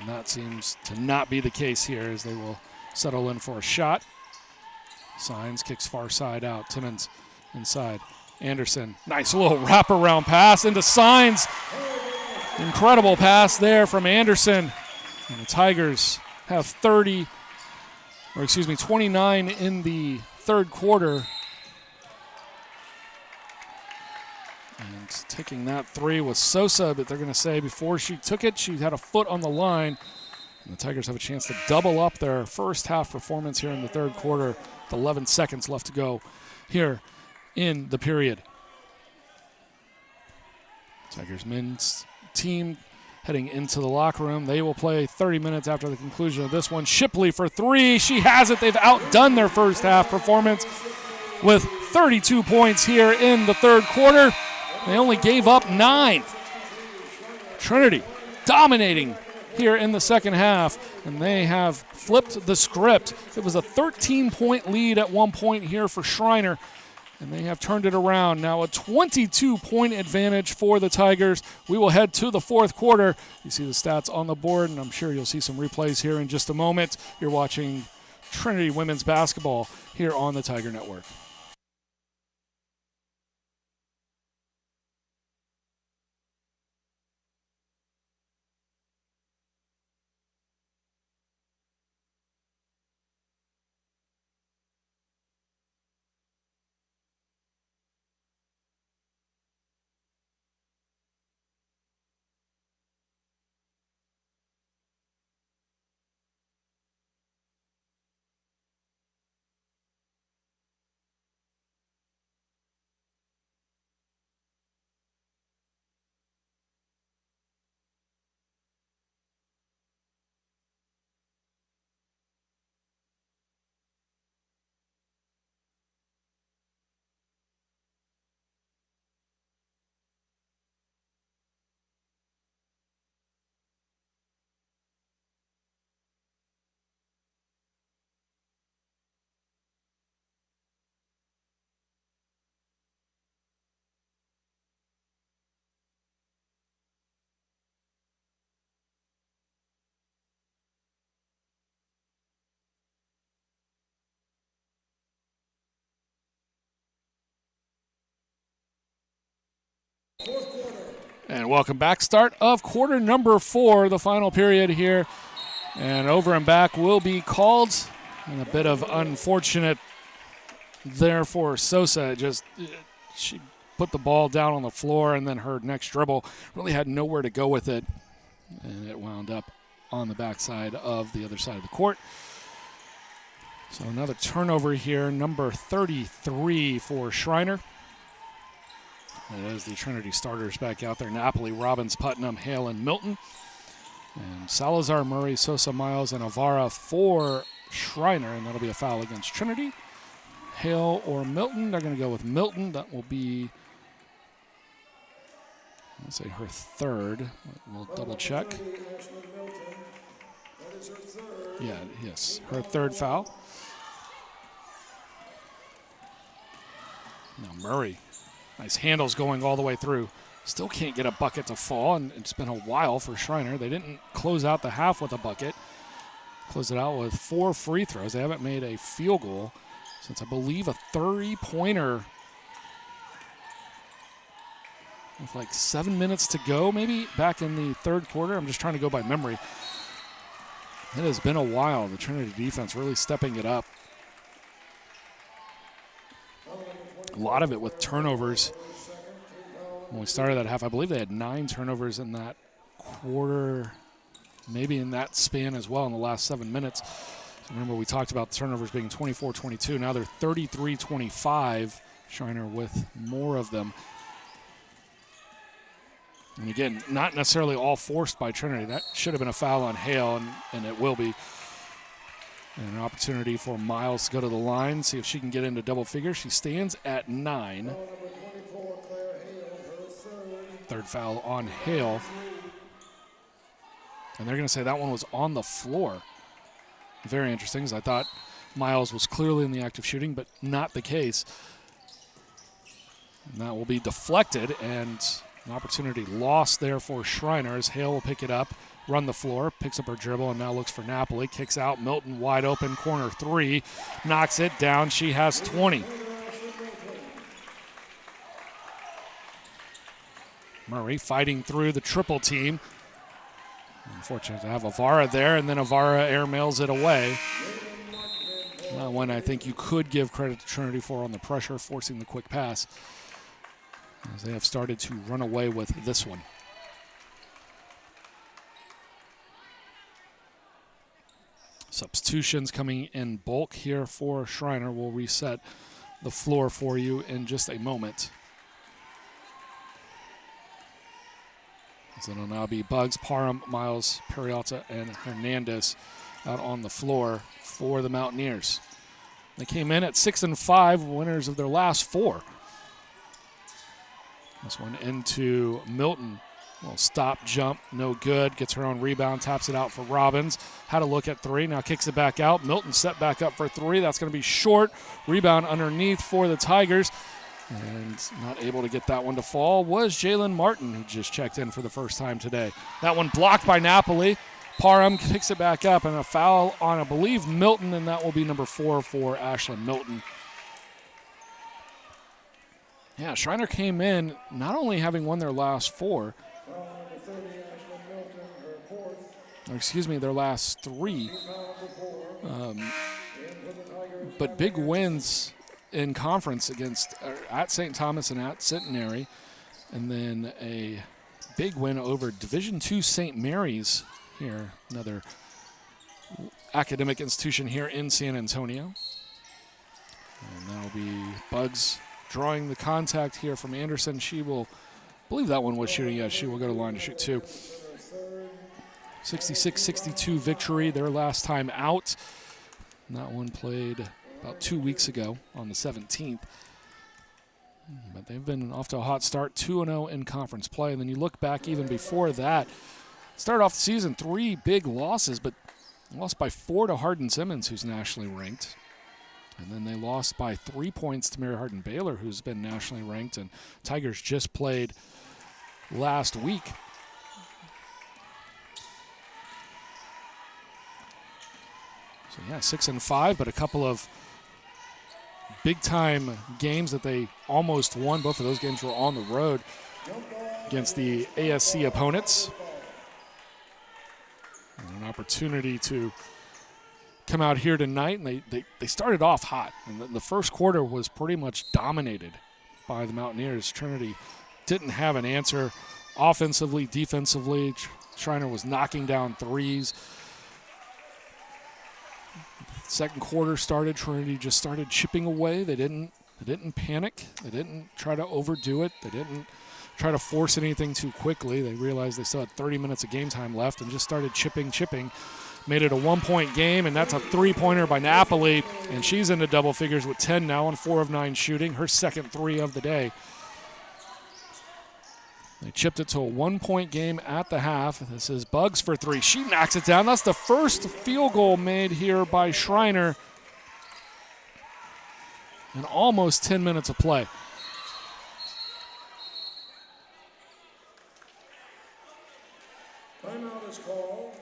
And that seems to not be the case here as they will settle in for a shot. Signs, kicks far side out. Timmons inside. Anderson, nice little wraparound pass into Signs. Incredible pass there from Anderson. And the Tigers have 29 in the third quarter. And taking that three was Sosa, but they're going to say before she took it, she had a foot on the line. And the Tigers have a chance to double up their first half performance here in the third quarter with 11 seconds left to go here in the period. Tigers men's team heading into the locker room. They will play 30 minutes after the conclusion of this one. Shipley for three. She has it. They've outdone their first half performance with 32 points here in the third quarter. They only gave up 9. Trinity dominating here in the second half, and they have flipped the script. It was a 13-point lead at one point here for Schreiner, and they have turned it around. Now a 22-point advantage for the Tigers. We will head to the fourth quarter. You see the stats on the board, and I'm sure you'll see some replays here in just a moment. You're watching Trinity women's basketball here on the Tiger Network. And welcome back. Start of quarter number 4, the final period here. And over and back will be called. And a bit of unfortunate there for Sosa. She put the ball down on the floor, and then her next dribble really had nowhere to go with it. And it wound up on the backside of the other side of the court. So another turnover here, number 33 for Schreiner. It is the Trinity starters back out there. Napoli, Robbins, Putnam, Hale, and Milton. And Salazar, Murray, Sosa, Miles, and Avara for Schreiner, and that'll be a foul against Trinity. Hale or Milton, they're going to go with Milton. That will be, let's say, her third. We'll double check. Yeah, yes, her third foul. Now Murray. Nice handles going all the way through. Still can't get a bucket to fall, and it's been a while for Schreiner. They didn't close out the half with a bucket. Closed it out with 4 free throws. They haven't made a field goal since, I believe, a 30-pointer with like 7 minutes to go, maybe, back in the third quarter. I'm just trying to go by memory. It has been a while. The Trinity defense really stepping it up. A lot of it with turnovers. When we started that half, I believe they had 9 turnovers in that quarter, maybe in that span as well in the last 7 minutes. So remember, we talked about the turnovers being 24-22. Now they're 33-25. Schreiner with more of them. And again, not necessarily all forced by Trinity. That should have been a foul on Hale, and it will be. And an opportunity for Miles to go to the line, see if she can get into double figures. She stands at 9. Third foul on Hale. And they're going to say that one was on the floor. Very interesting, because I thought Miles was clearly in the act of shooting, but not the case. And that will be deflected, and an opportunity lost there for Schreiner as Hale will pick it up. Run the floor, picks up her dribble, and now looks for Napoli. Kicks out, Milton wide open, corner 3. Knocks it down, she has 20. Murray fighting through the triple team. Unfortunate to have Avara there, and then Avara airmails it away. One I think you could give credit to Trinity for on the pressure, forcing the quick pass. as they have started to run away with this one. Substitutions coming in bulk here for Schreiner. We'll reset the floor for you in just a moment. So it'll now be Bugs, Parham, Miles, Peralta, and Hernandez out on the floor for the Mountaineers. They came in at 6-5, winners of their last 4. This one into Milton. Well, stop, jump, no good. Gets her own rebound, taps it out for Robbins. Had a look at 3, now kicks it back out. Milton set back up for 3. That's going to be short. Rebound underneath for the Tigers. And not able to get that one to fall was Jalen Martin, who just checked in for the first time today. That one blocked by Napoli. Parham picks it back up, and a foul on, I believe, Milton, and that will be number 4 for Ashlyn Milton. Yeah, Schreiner came in not only having won their last 4, their last 3, but big wins in conference against at St. Thomas and at Centenary, and then a big win over Division II St. Mary's here, another academic institution here in San Antonio. And that'll be Bugs drawing the contact here from Anderson. She will, I believe that one was shooting. Yes, she will go to the line to shoot 2. 66-62 victory, their last time out. And that one played about 2 weeks ago on the 17th. But they've been off to a hot start, 2-0 in conference play. And then you look back even before that, started off the season 3 big losses, but lost by 4 to Hardin Simmons, who's nationally ranked. And then they lost by 3 points to Mary Hardin Baylor, who's been nationally ranked. And Tigers just played last week. So yeah, 6-5, but a couple of big-time games that they almost won. Both of those games were on the road against the ASC opponents. And an opportunity to come out here tonight, and they started off hot. And the first quarter was pretty much dominated by the Mountaineers. Trinity didn't have an answer offensively, defensively. Schreiner was knocking down threes. Second quarter started, Trinity just started chipping away. They didn't panic. They didn't try to overdo it. They didn't try to force anything too quickly. They realized they still had 30 minutes of game time left and just started chipping. Made it a 1-point game, and that's a 3-pointer by Napoli, and she's into double figures with 10 now on 4 of 9 shooting, her second 3 of the day. They chipped it to a 1-point game at the half. This is Bugs for 3. She knocks it down. That's the first field goal made here by Schreiner in almost 10 minutes of play. Timeout is called.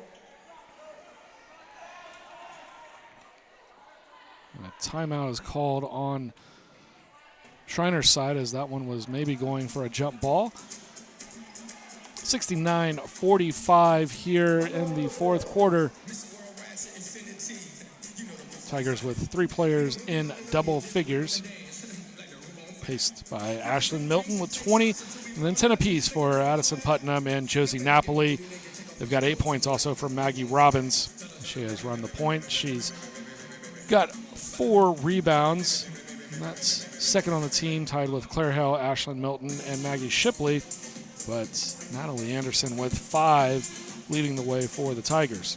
And a timeout is called on Schreiner's side, as that one was maybe going for a jump ball. 69-45 here in the fourth quarter. Tigers with 3 players in double figures. Paced by Ashlyn Milton with 20, and then 10 apiece for Addison Putnam and Josie Napoli. They've got 8 points also from Maggie Robbins. She has run the point. She's got 4 rebounds. And that's second on the team, tied with Claire Hale, Ashlyn Milton, and Maggie Shipley. But Natalie Anderson with 5, leading the way for the Tigers.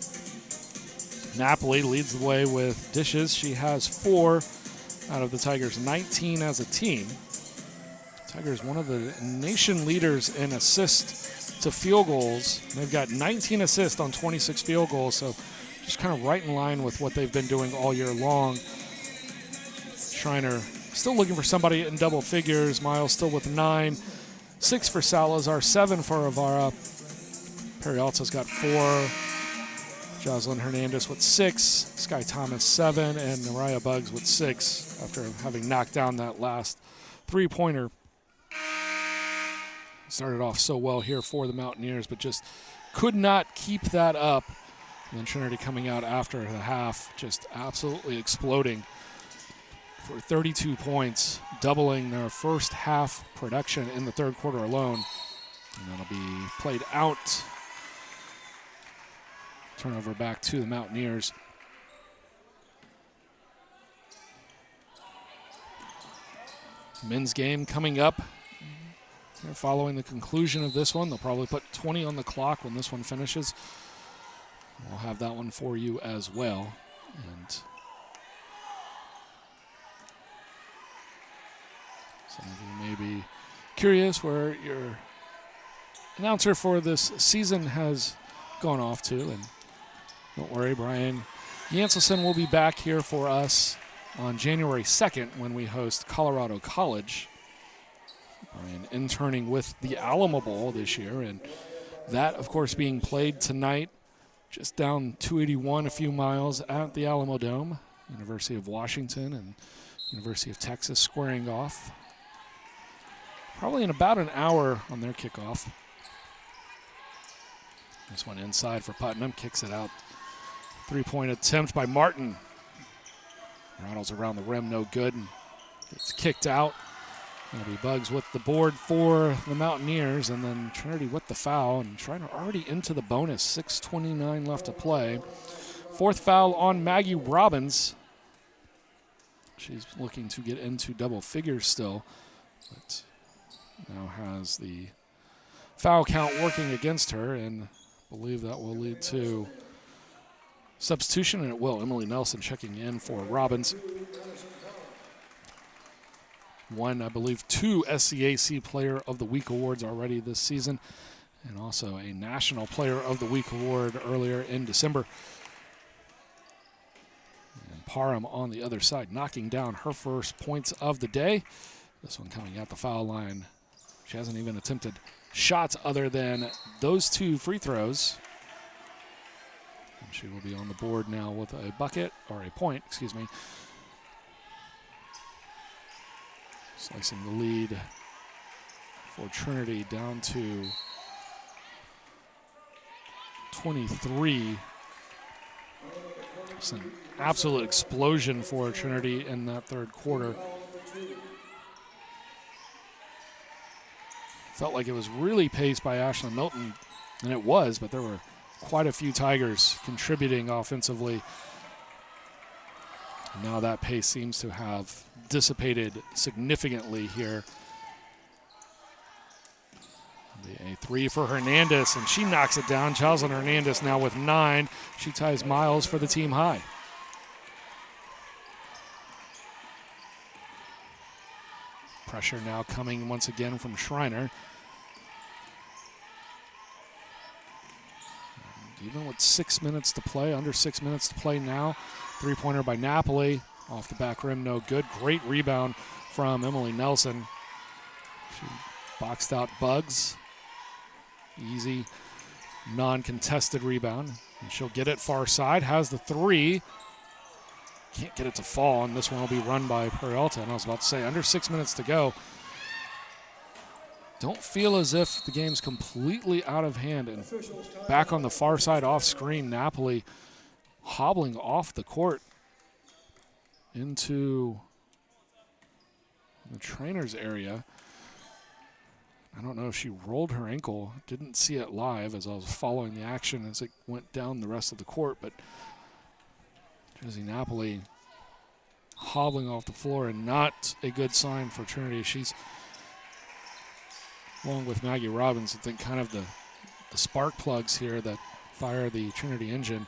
Napoli leads the way with dishes. She has 4 out of the Tigers' 19 as a team. Tigers, one of the nation leaders in assists to field goals. They've got 19 assists on 26 field goals, so just kind of right in line with what they've been doing all year long. Schreiner still looking for somebody in double figures. Miles still with 9. 6 for Salazar, 7 for Avara. Peralta's got 4. Jocelyn Hernandez with 6. Sky Thomas 7. And Naraya Bugs with 6 after having knocked down that last 3-pointer. Started off so well here for the Mountaineers, but just could not keep that up. And then Trinity coming out after the half, just absolutely exploding. for 32 points, doubling their first half production in the third quarter alone. And that'll be played out. Turnover back to the Mountaineers. Men's game coming up. Following the conclusion of this one, they'll probably put 20 on the clock when this one finishes. We'll have that one for you as well. And some of you may be curious where your announcer for this season has gone off to. And don't worry, Brian Yanselson will be back here for us on January 2nd when we host Colorado College. Brian interning with the Alamo Bowl this year, and that, of course, being played tonight just down 281 a few miles at the Alamo Dome. University of Washington and University of Texas squaring off. Probably in about an hour on their kickoff. This one inside for Putnam, kicks it out. Three-point attempt by Martin. Rattles around the rim, no good, and it's kicked out. It'll be Bugs with the board for the Mountaineers, and then Trinity with the foul, and Schreiner already into the bonus, 6:29 left to play. Fourth foul on Maggie Robbins. She's looking to get into double figures still, but now has the foul count working against her, and I believe that will lead to substitution, and it will. Emily Nelson checking in for Robbins. Won, I believe, 2 SCAC Player of the Week awards already this season, and also a National Player of the Week award earlier in December. And Parham on the other side, knocking down her first points of the day. This one coming at the foul line. She hasn't even attempted shots other than those 2 free throws. And she will be on the board now with a bucket, or a point, excuse me. Slicing the lead for Trinity down to 23. It's an absolute explosion for Trinity in that third quarter. Felt like it was really paced by Ashlyn Milton, and it was, but there were quite a few Tigers contributing offensively. Now that pace seems to have dissipated significantly here. A 3 for Hernandez, and she knocks it down. Jocelyn Hernandez now with 9. She ties Miles for the team high. Pressure now coming once again from Schreiner. And even with 6 minutes to play, under 6 minutes to play now, three-pointer by Napoli. Off the back rim, no good. Great rebound from Emily Nelson. She boxed out Bugs. Easy, non-contested rebound. And she'll get it far side. Has the 3. Can't get it to fall, and this one will be run by Peralta. And I was about to say, under 6 minutes to go. Don't feel as if the game's completely out of hand. And back on the far side off screen, Napoli hobbling off the court into the trainer's area. I don't know if she rolled her ankle. Didn't see it live as I was following the action as it went down the rest of the court, but Jersey Napoli hobbling off the floor, and not a good sign for Trinity. She's, along with Maggie Robbins, I think kind of the spark plugs here that fire the Trinity engine,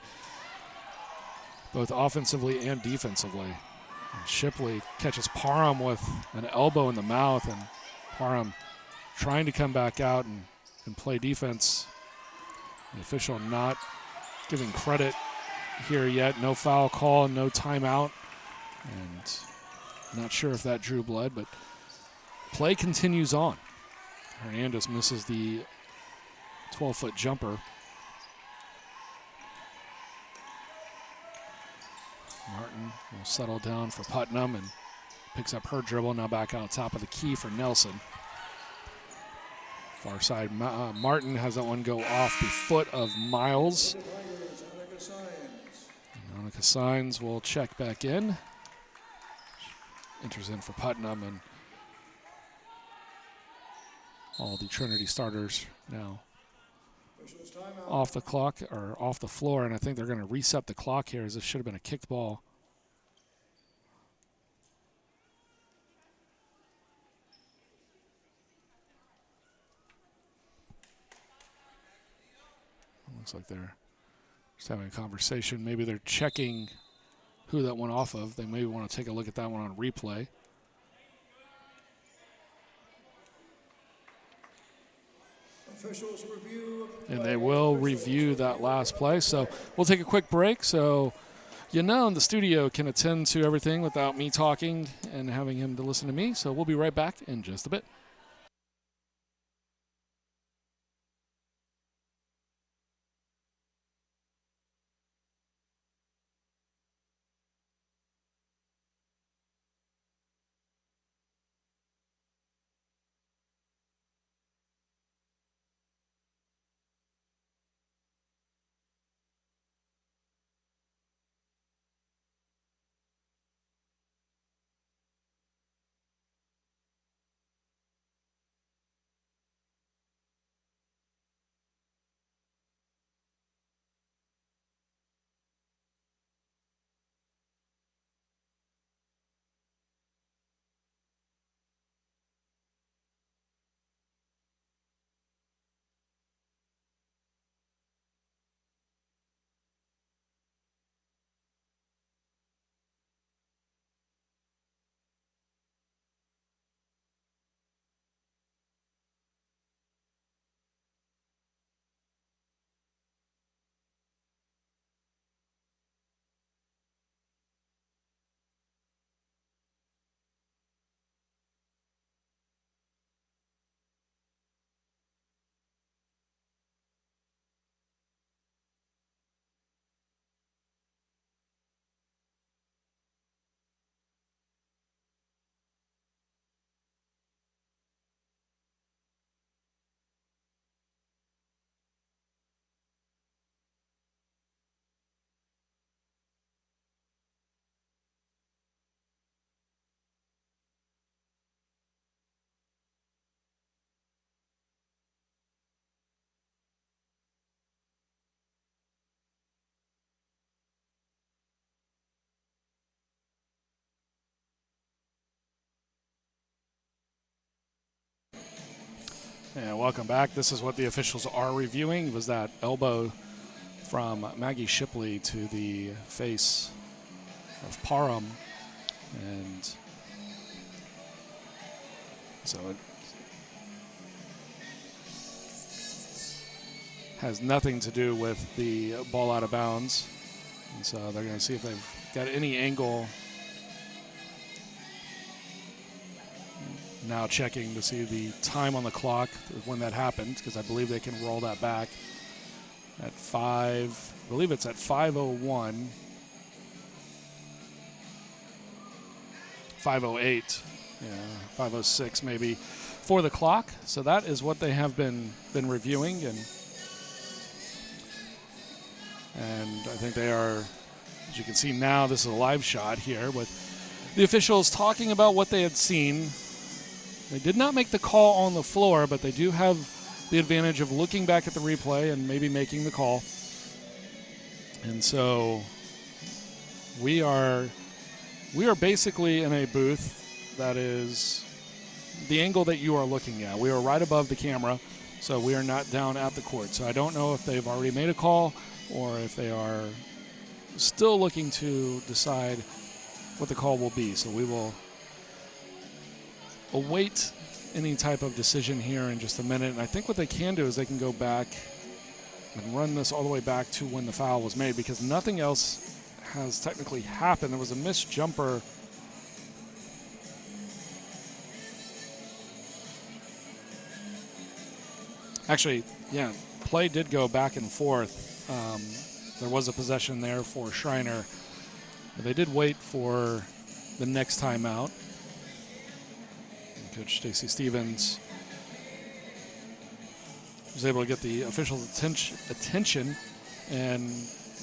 both offensively and defensively. And Shipley catches Parham with an elbow in the mouth, and Parham trying to come back out and play defense. The official not giving credit here yet. No foul call, no timeout. And not sure if that drew blood, but play continues on. Hernandez misses the 12-foot jumper. Martin will settle down for Putnam and picks up her dribble. Now back out top of the key for Nelson. Far side, Martin has that one go off the foot of Miles. Monica Signs will check back in. enters in for Putnam, and all the Trinity starters now off the clock or off the floor, and I think they're going to reset the clock here as this should have been a kicked ball. Looks like they're just having a conversation. Maybe they're checking who that went off of. They maybe want to take a look at that one on replay. Officials review. And they will review that last play. So we'll take a quick break so in the studio can attend to everything without me talking and having him to listen to me. So we'll be right back in just a bit. And welcome back. This is what the officials are reviewing. It was that elbow from Maggie Shipley to the face of Parham. And so it has nothing to do with the ball out of bounds. And so they're going to see if they've got any angle. Now checking to see the time on the clock when that happened, because I believe they can roll that back at 5. I believe it's at 5:01. 5:08. Yeah, 5:06 maybe for the clock. So that is what they have been reviewing, and I think they are, as you can see now, this is a live shot here with the officials talking about what they had seen. They did not make the call on the floor, but they do have the advantage of looking back at the replay and maybe making the call. And so we are basically in a booth that is the angle that you are looking at. We are right above the camera, so we are not down at the court. So I don't know if they've already made a call or if they are still looking to decide what the call will be. So we will await any type of decision here in just a minute. And I think what they can do is they can go back and run this all the way back to when the foul was made, because nothing else has technically happened. There was a missed jumper. Actually, yeah, play did go back and forth. There was a possession there for Schreiner, but they did wait for the next timeout. Coach Stacy Stevens was able to get the officials' attention and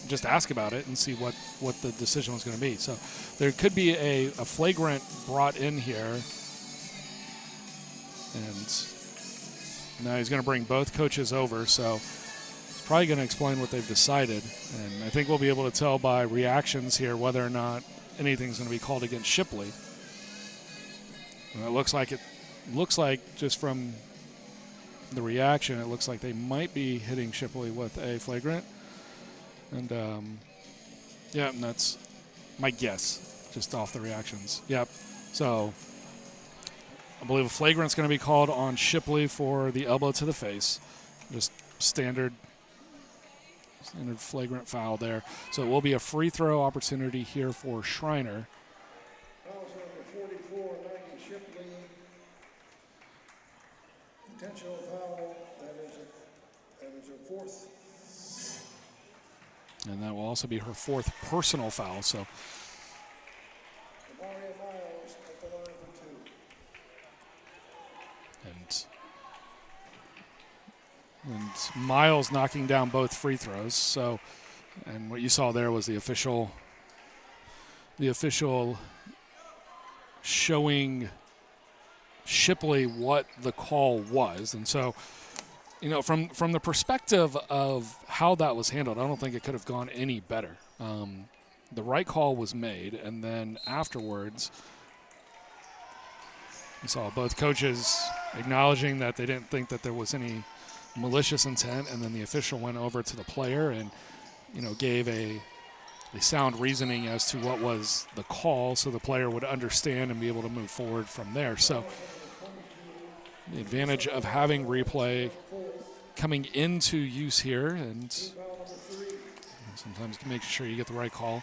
just ask about it and see what the decision was going to be. So there could be a flagrant brought in here. And now he's going to bring both coaches over, so he's probably going to explain what they've decided. And I think we'll be able to tell by reactions here whether or not anything's going to be called against Shipley. And it looks like just from the reaction, it looks like they might be hitting Shipley with a flagrant. And, yeah, and that's my guess, just off the reactions. Yep. So I believe a flagrant's going to be called on Shipley for the elbow to the face. Just standard flagrant foul there. So it will be a free throw opportunity here for Schreiner. Fouls number 44, Maggie Shipley. Intentional foul. That is her fourth. And that will also be her fourth personal foul. So Maria Miles at the line for two. and Miles knocking down both free throws. So, and what you saw there was the official showing Shipley what the call was. And so, you know, from the perspective of how that was handled, I don't think it could have gone any better. The right call was made, and then afterwards, you saw both coaches acknowledging that they didn't think that there was any malicious intent, and then the official went over to the player and, you know, gave a sound reasoning as to what was the call so the player would understand and be able to move forward from there. So the advantage of having replay coming into use here, and sometimes making sure you get the right call.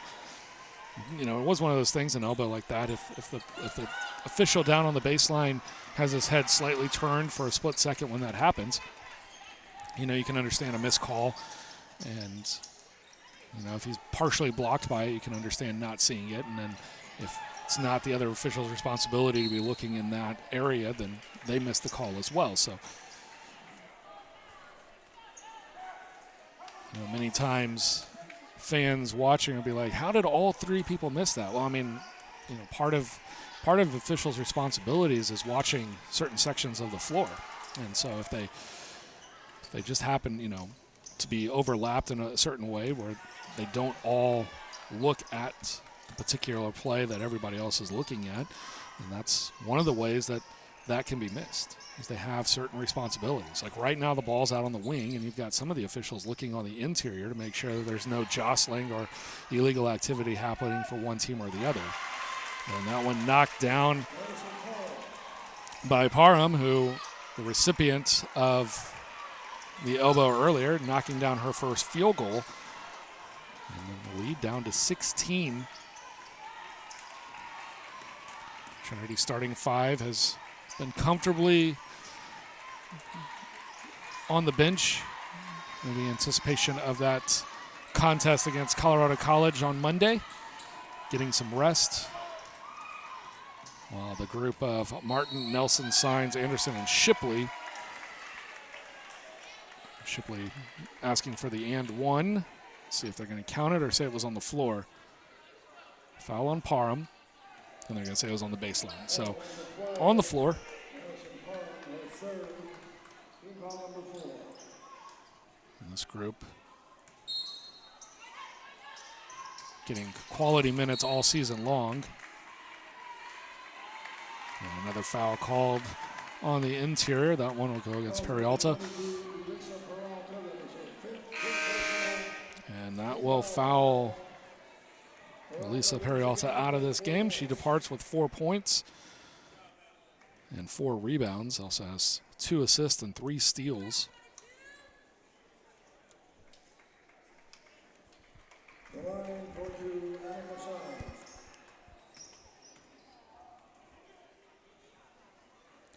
You know, it was one of those things, an elbow like that, if the official down on the baseline has his head slightly turned for a split second when that happens, you know, you can understand a missed call. And, you know, if he's partially blocked by it, you can understand not seeing it. And then if it's not the other official's responsibility to be looking in that area, then they miss the call as well. So, you know, many times fans watching will be like, how did all three people miss that? Well, I mean, you know, part of officials' responsibilities is watching certain sections of the floor. And so if they just happen, you know, to be overlapped in a certain way where they don't all look at the particular play that everybody else is looking at, and that's one of the ways that can be missed, is they have certain responsibilities. Like right now the ball's out on the wing, and you've got some of the officials looking on the interior to make sure that there's no jostling or illegal activity happening for one team or the other. And that one knocked down by Parham, who the recipient of the elbow earlier, knocking down her first field goal. And then the lead down to 16. Trinity starting five has been comfortably on the bench in the anticipation of that contest against Colorado College on Monday, getting some rest. While the group of Martin, Nelson, Sines, Anderson, and Shipley asking for the and one. See if they're going to count it or say it was on the floor. Foul on Parham, and they're going to say it was on the baseline. So on the floor. And this group getting quality minutes all season long. And another foul called on the interior. That one will go against Peralta. And that will foul Elisa Peralta out of this game. She departs with 4 points and 4 rebounds. Also has 2 assists and 3 steals.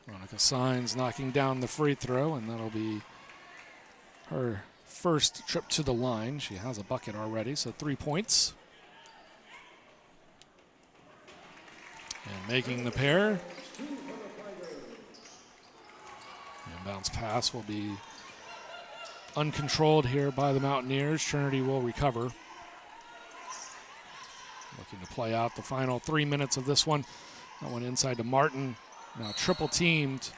Veronica Sines knocking down the free throw, and that'll be her first trip to the line. She has a bucket already, so 3 points. And making the pair. And bounce pass will be uncontrolled here by the Mountaineers. Trinity will recover. play out the final 3 minutes of this one. That one inside to Martin. Now triple teamed.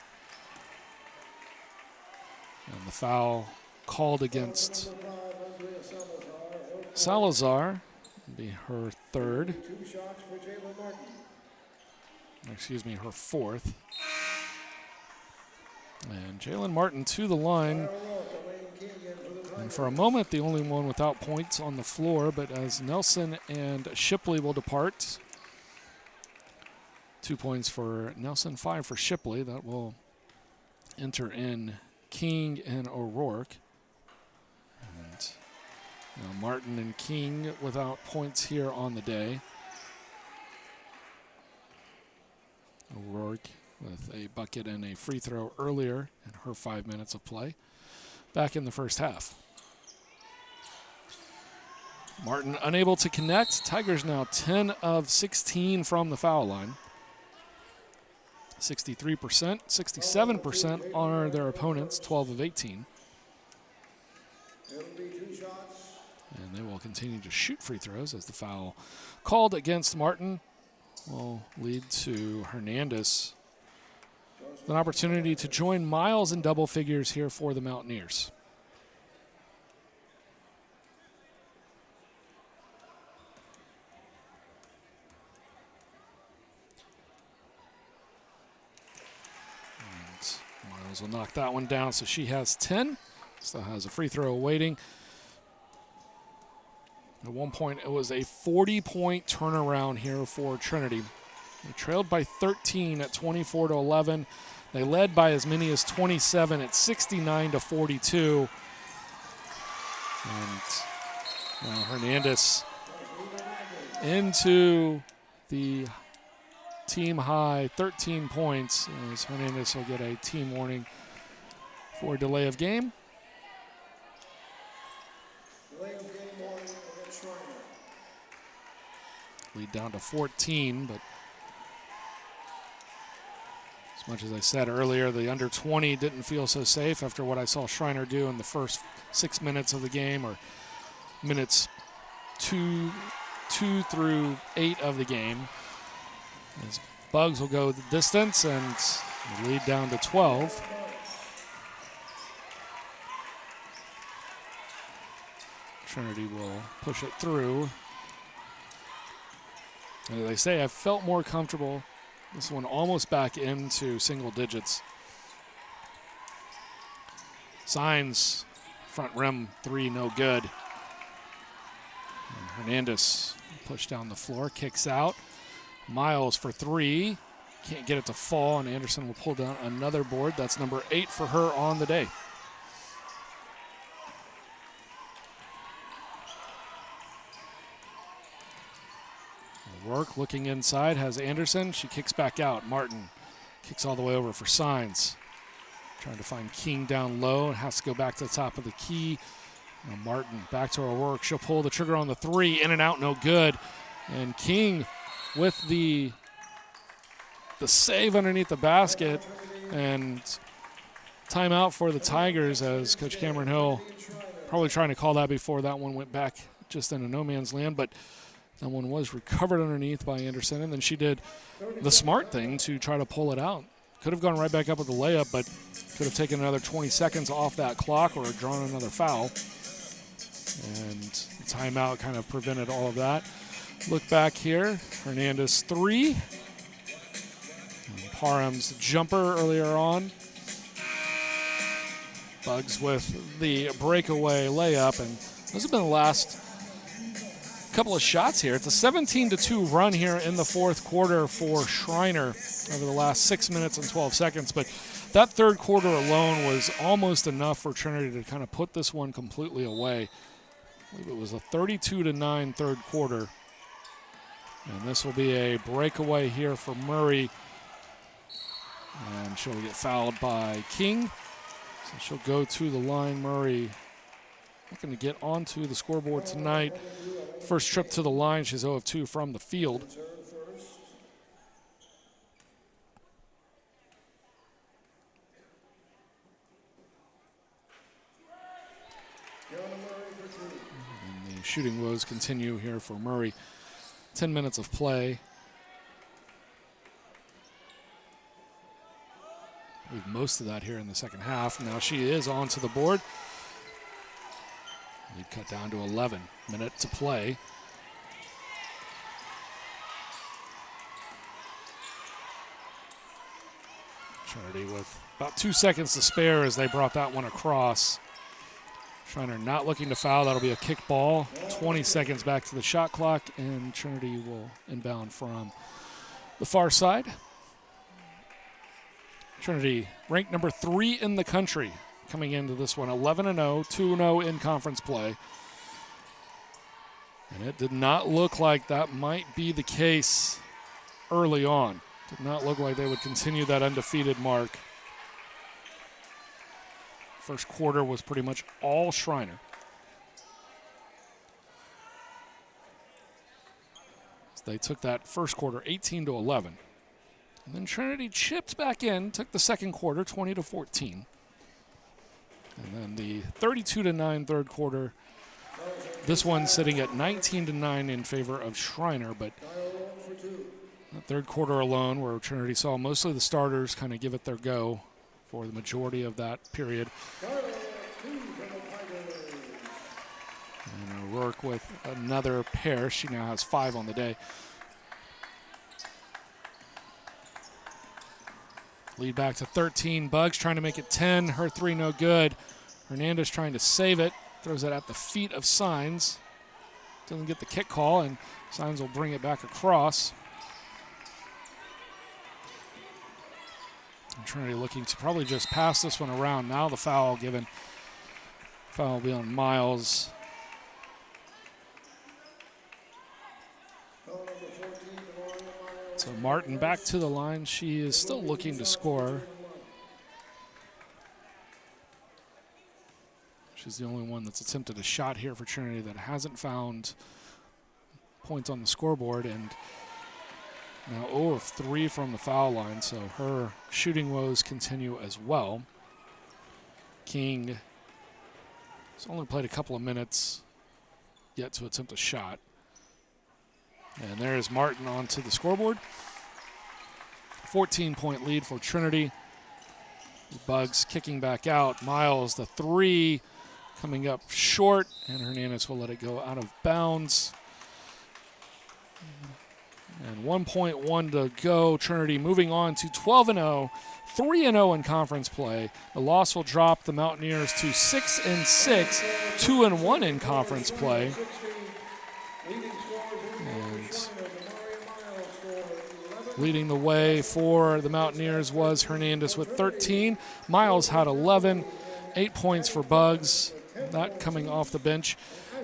And the foul called against Salazar. It'll be her third. Excuse me, her fourth. And Jalen Martin to the line. And for a moment, the only one without points on the floor, but as Nelson and Shipley will depart. 2 points for Nelson, 5 for Shipley. That will enter in King and O'Rourke. And now Martin and King without points here on the day. O'Rourke with a bucket and a free throw earlier in her 5 minutes of play. Back in the first half. Martin unable to connect. Tigers now 10 of 16 from the foul line. 63%, 67% are their opponents, 12 of 18. And they will continue to shoot free throws as the foul called against Martin will lead to Hernandez. An opportunity to join Miles in double figures here for the Mountaineers. Miles will knock that one down, so she has 10. Still has a free throw awaiting. At one point, it was a 40-point turnaround here for Trinity. They trailed by 13 at 24-11. They led by as many as 27 at 69-42. And now Hernandez into the team high 13 points as Hernandez will get a team warning for delay of game. Delay of game warning against Schreiner. Lead down to 14, but as much as I said earlier, the under 20 didn't feel so safe after what I saw Schreiner do in the first 6 minutes of the game, or minutes 2 through 8 of the game. As Bugs will go the distance and lead down to 12. Trinity will push it through. And as I say, I felt more comfortable. This one almost back into single digits. Signs, front rim three, no good. And Hernandez pushed down the floor, kicks out. Miles for three. Can't get it to fall, and Anderson will pull down another board. That's number 8 for her on the day. Work looking inside, has Anderson. She kicks back out. Martin kicks all the way over for Signs. Trying to find King down low and has to go back to the top of the key. Now Martin back to her work. She'll pull the trigger on the three. In and out, no good. And King with the save underneath the basket, and timeout for the Tigers as Coach Cameron Hill probably trying to call that before that one went back just into no man's land, but that one was recovered underneath by Anderson, and then she did the smart thing to try to pull it out. Could have gone right back up with the layup, but could have taken another 20 seconds off that clock or drawn another foul. And the timeout kind of prevented all of that. Look back here, Hernandez three. And Parham's jumper earlier on. Bugs with the breakaway layup, and those have been the last couple of shots here. It's a 17-2 run here in the fourth quarter for Schreiner over the last 6 minutes and 12 seconds, but that third quarter alone was almost enough for Trinity to kind of put this one completely away. I believe it was a 32-9 third quarter. And this will be a breakaway here for Murray. And she'll get fouled by King. So she'll go to the line. Murray looking to get onto the scoreboard tonight. First trip to the line, she's 0 of 2 from the field. And the shooting woes continue here for Murray. 10 minutes of play. We've most of that here in the second half. Now she is onto the board. Lead cut down to 11 minutes to play. Trinity with about 2 seconds to spare as they brought that one across. Schreiner not looking to foul. That'll be a kick ball. 20 seconds back to the shot clock, and Trinity will inbound from the far side. Trinity ranked number 3 in the country coming into this one, 11-0, 2-0 in conference play. And it did not look like that might be the case early on. Did not look like they would continue that undefeated mark. First quarter was pretty much all Schreiner. So they took that first quarter 18-11. And then Trinity chipped back in, took the second quarter 20-14. And then the 32-9 third quarter. This one sitting at 19-9 in favor of Schreiner, but the third quarter alone, where Trinity saw mostly the starters kind of give it their go for the majority of that period. And O'Rourke with another pair. She now has 5 on the day. Lead back to 13. Bugs trying to make it 10. Her 3 no good. Hernandez trying to save it. Throws it at the feet of Signs. Doesn't get the kick call, and Signs will bring it back across. And Trinity looking to probably just pass this one around. Now the foul given. Foul will be on Miles. So Martin back to the line. She is still looking to score. She's the only one that's attempted a shot here for Trinity that hasn't found points on the scoreboard. And now 0 of 3 from the foul line, so her shooting woes continue as well. King has only played a couple of minutes yet to attempt a shot. And there's Martin onto the scoreboard. 14-point lead for Trinity. Bugs kicking back out. Miles, the 3, coming up short, and Hernandez will let it go out of bounds. And 1.1 to go. Trinity moving on to 12-0, 3-0 in conference play. The loss will drop the Mountaineers to 6-6, 2-1 in conference play. And leading the way for the Mountaineers was Hernandez with 13. Miles had 11, 8 points for Bugs, that coming off the bench,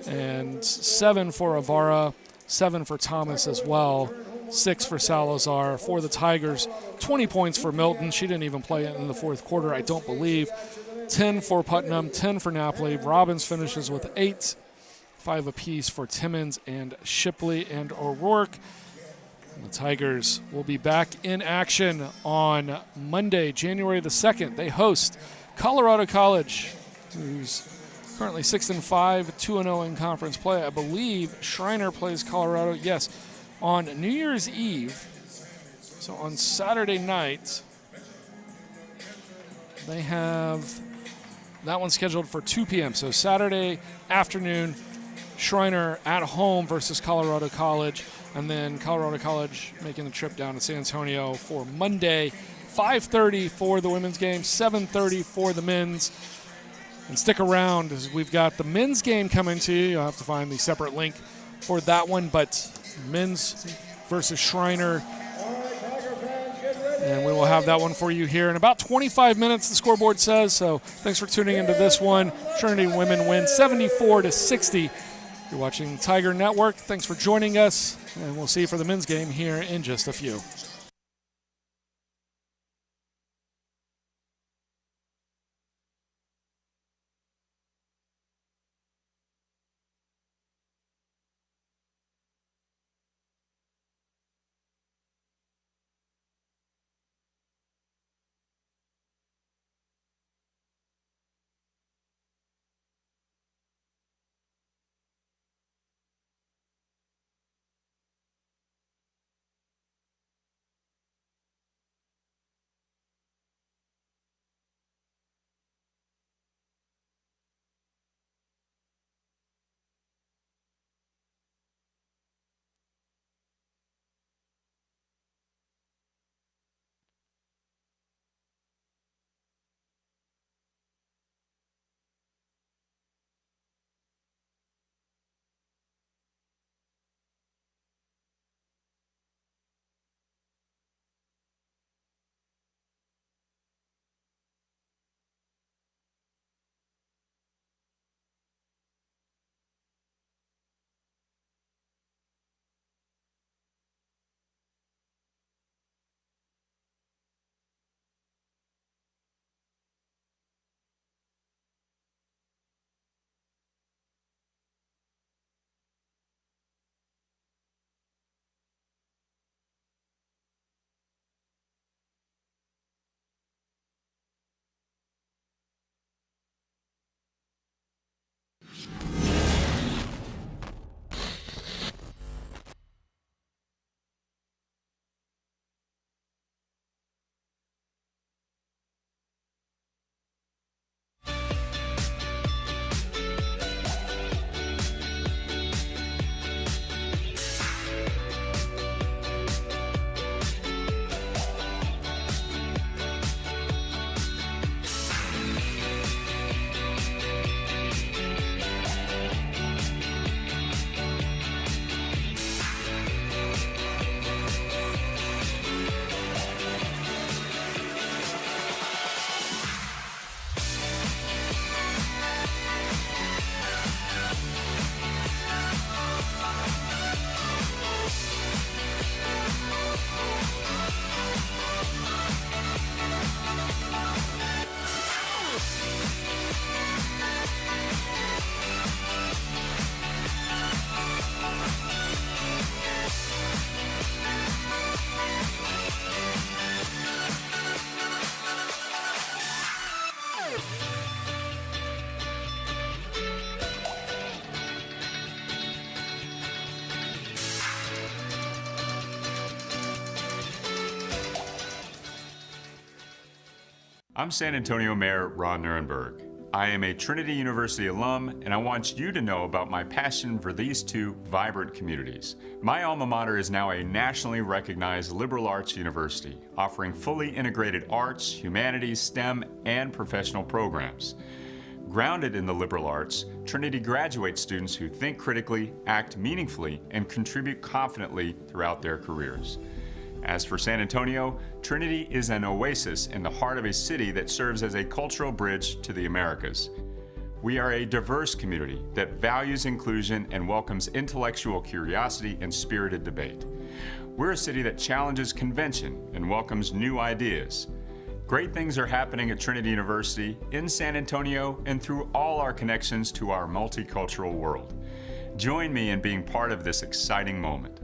and 7 for Avara, 7 for Thomas as well, 6 for Salazar. For the Tigers, 20 points for Milton. She didn't even play in the fourth quarter, I don't believe. 10 for Putnam, 10 for Napoli. Robbins finishes with 8, 5 apiece for Timmons and Shipley and O'Rourke. And the Tigers will be back in action on Monday, January the 2nd. They host Colorado College, who's currently 6-5, 2-0 in conference play. I believe Schreiner plays Colorado, yes, on New Year's Eve. So on Saturday night, they have that one scheduled for 2 p.m. So Saturday afternoon, Schreiner at home versus Colorado College. And then Colorado College making the trip down to San Antonio for Monday, 5:30 for the women's game, 7:30 for the men's. And stick around, as we've got the men's game coming to you. You'll have to find the separate link for that one. But men's versus Schreiner. And we will have that one for you here in about 25 minutes, the scoreboard says. So thanks for tuning into this one. Trinity women win 74-60. You're watching Tiger Network. Thanks for joining us, and we'll see you for the men's game here in just a few. I'm San Antonio Mayor Ron Nirenberg. I am a Trinity University alum, and I want you to know about my passion for these two vibrant communities. My alma mater is now a nationally recognized liberal arts university, offering fully integrated arts, humanities, STEM, and professional programs. Grounded in the liberal arts, Trinity graduates students who think critically, act meaningfully, and contribute confidently throughout their careers. As for San Antonio, Trinity is an oasis in the heart of a city that serves as a cultural bridge to the Americas. We are a diverse community that values inclusion and welcomes intellectual curiosity and spirited debate. We're a city that challenges convention and welcomes new ideas. Great things are happening at Trinity University, in San Antonio, and through all our connections to our multicultural world. Join me in being part of this exciting moment.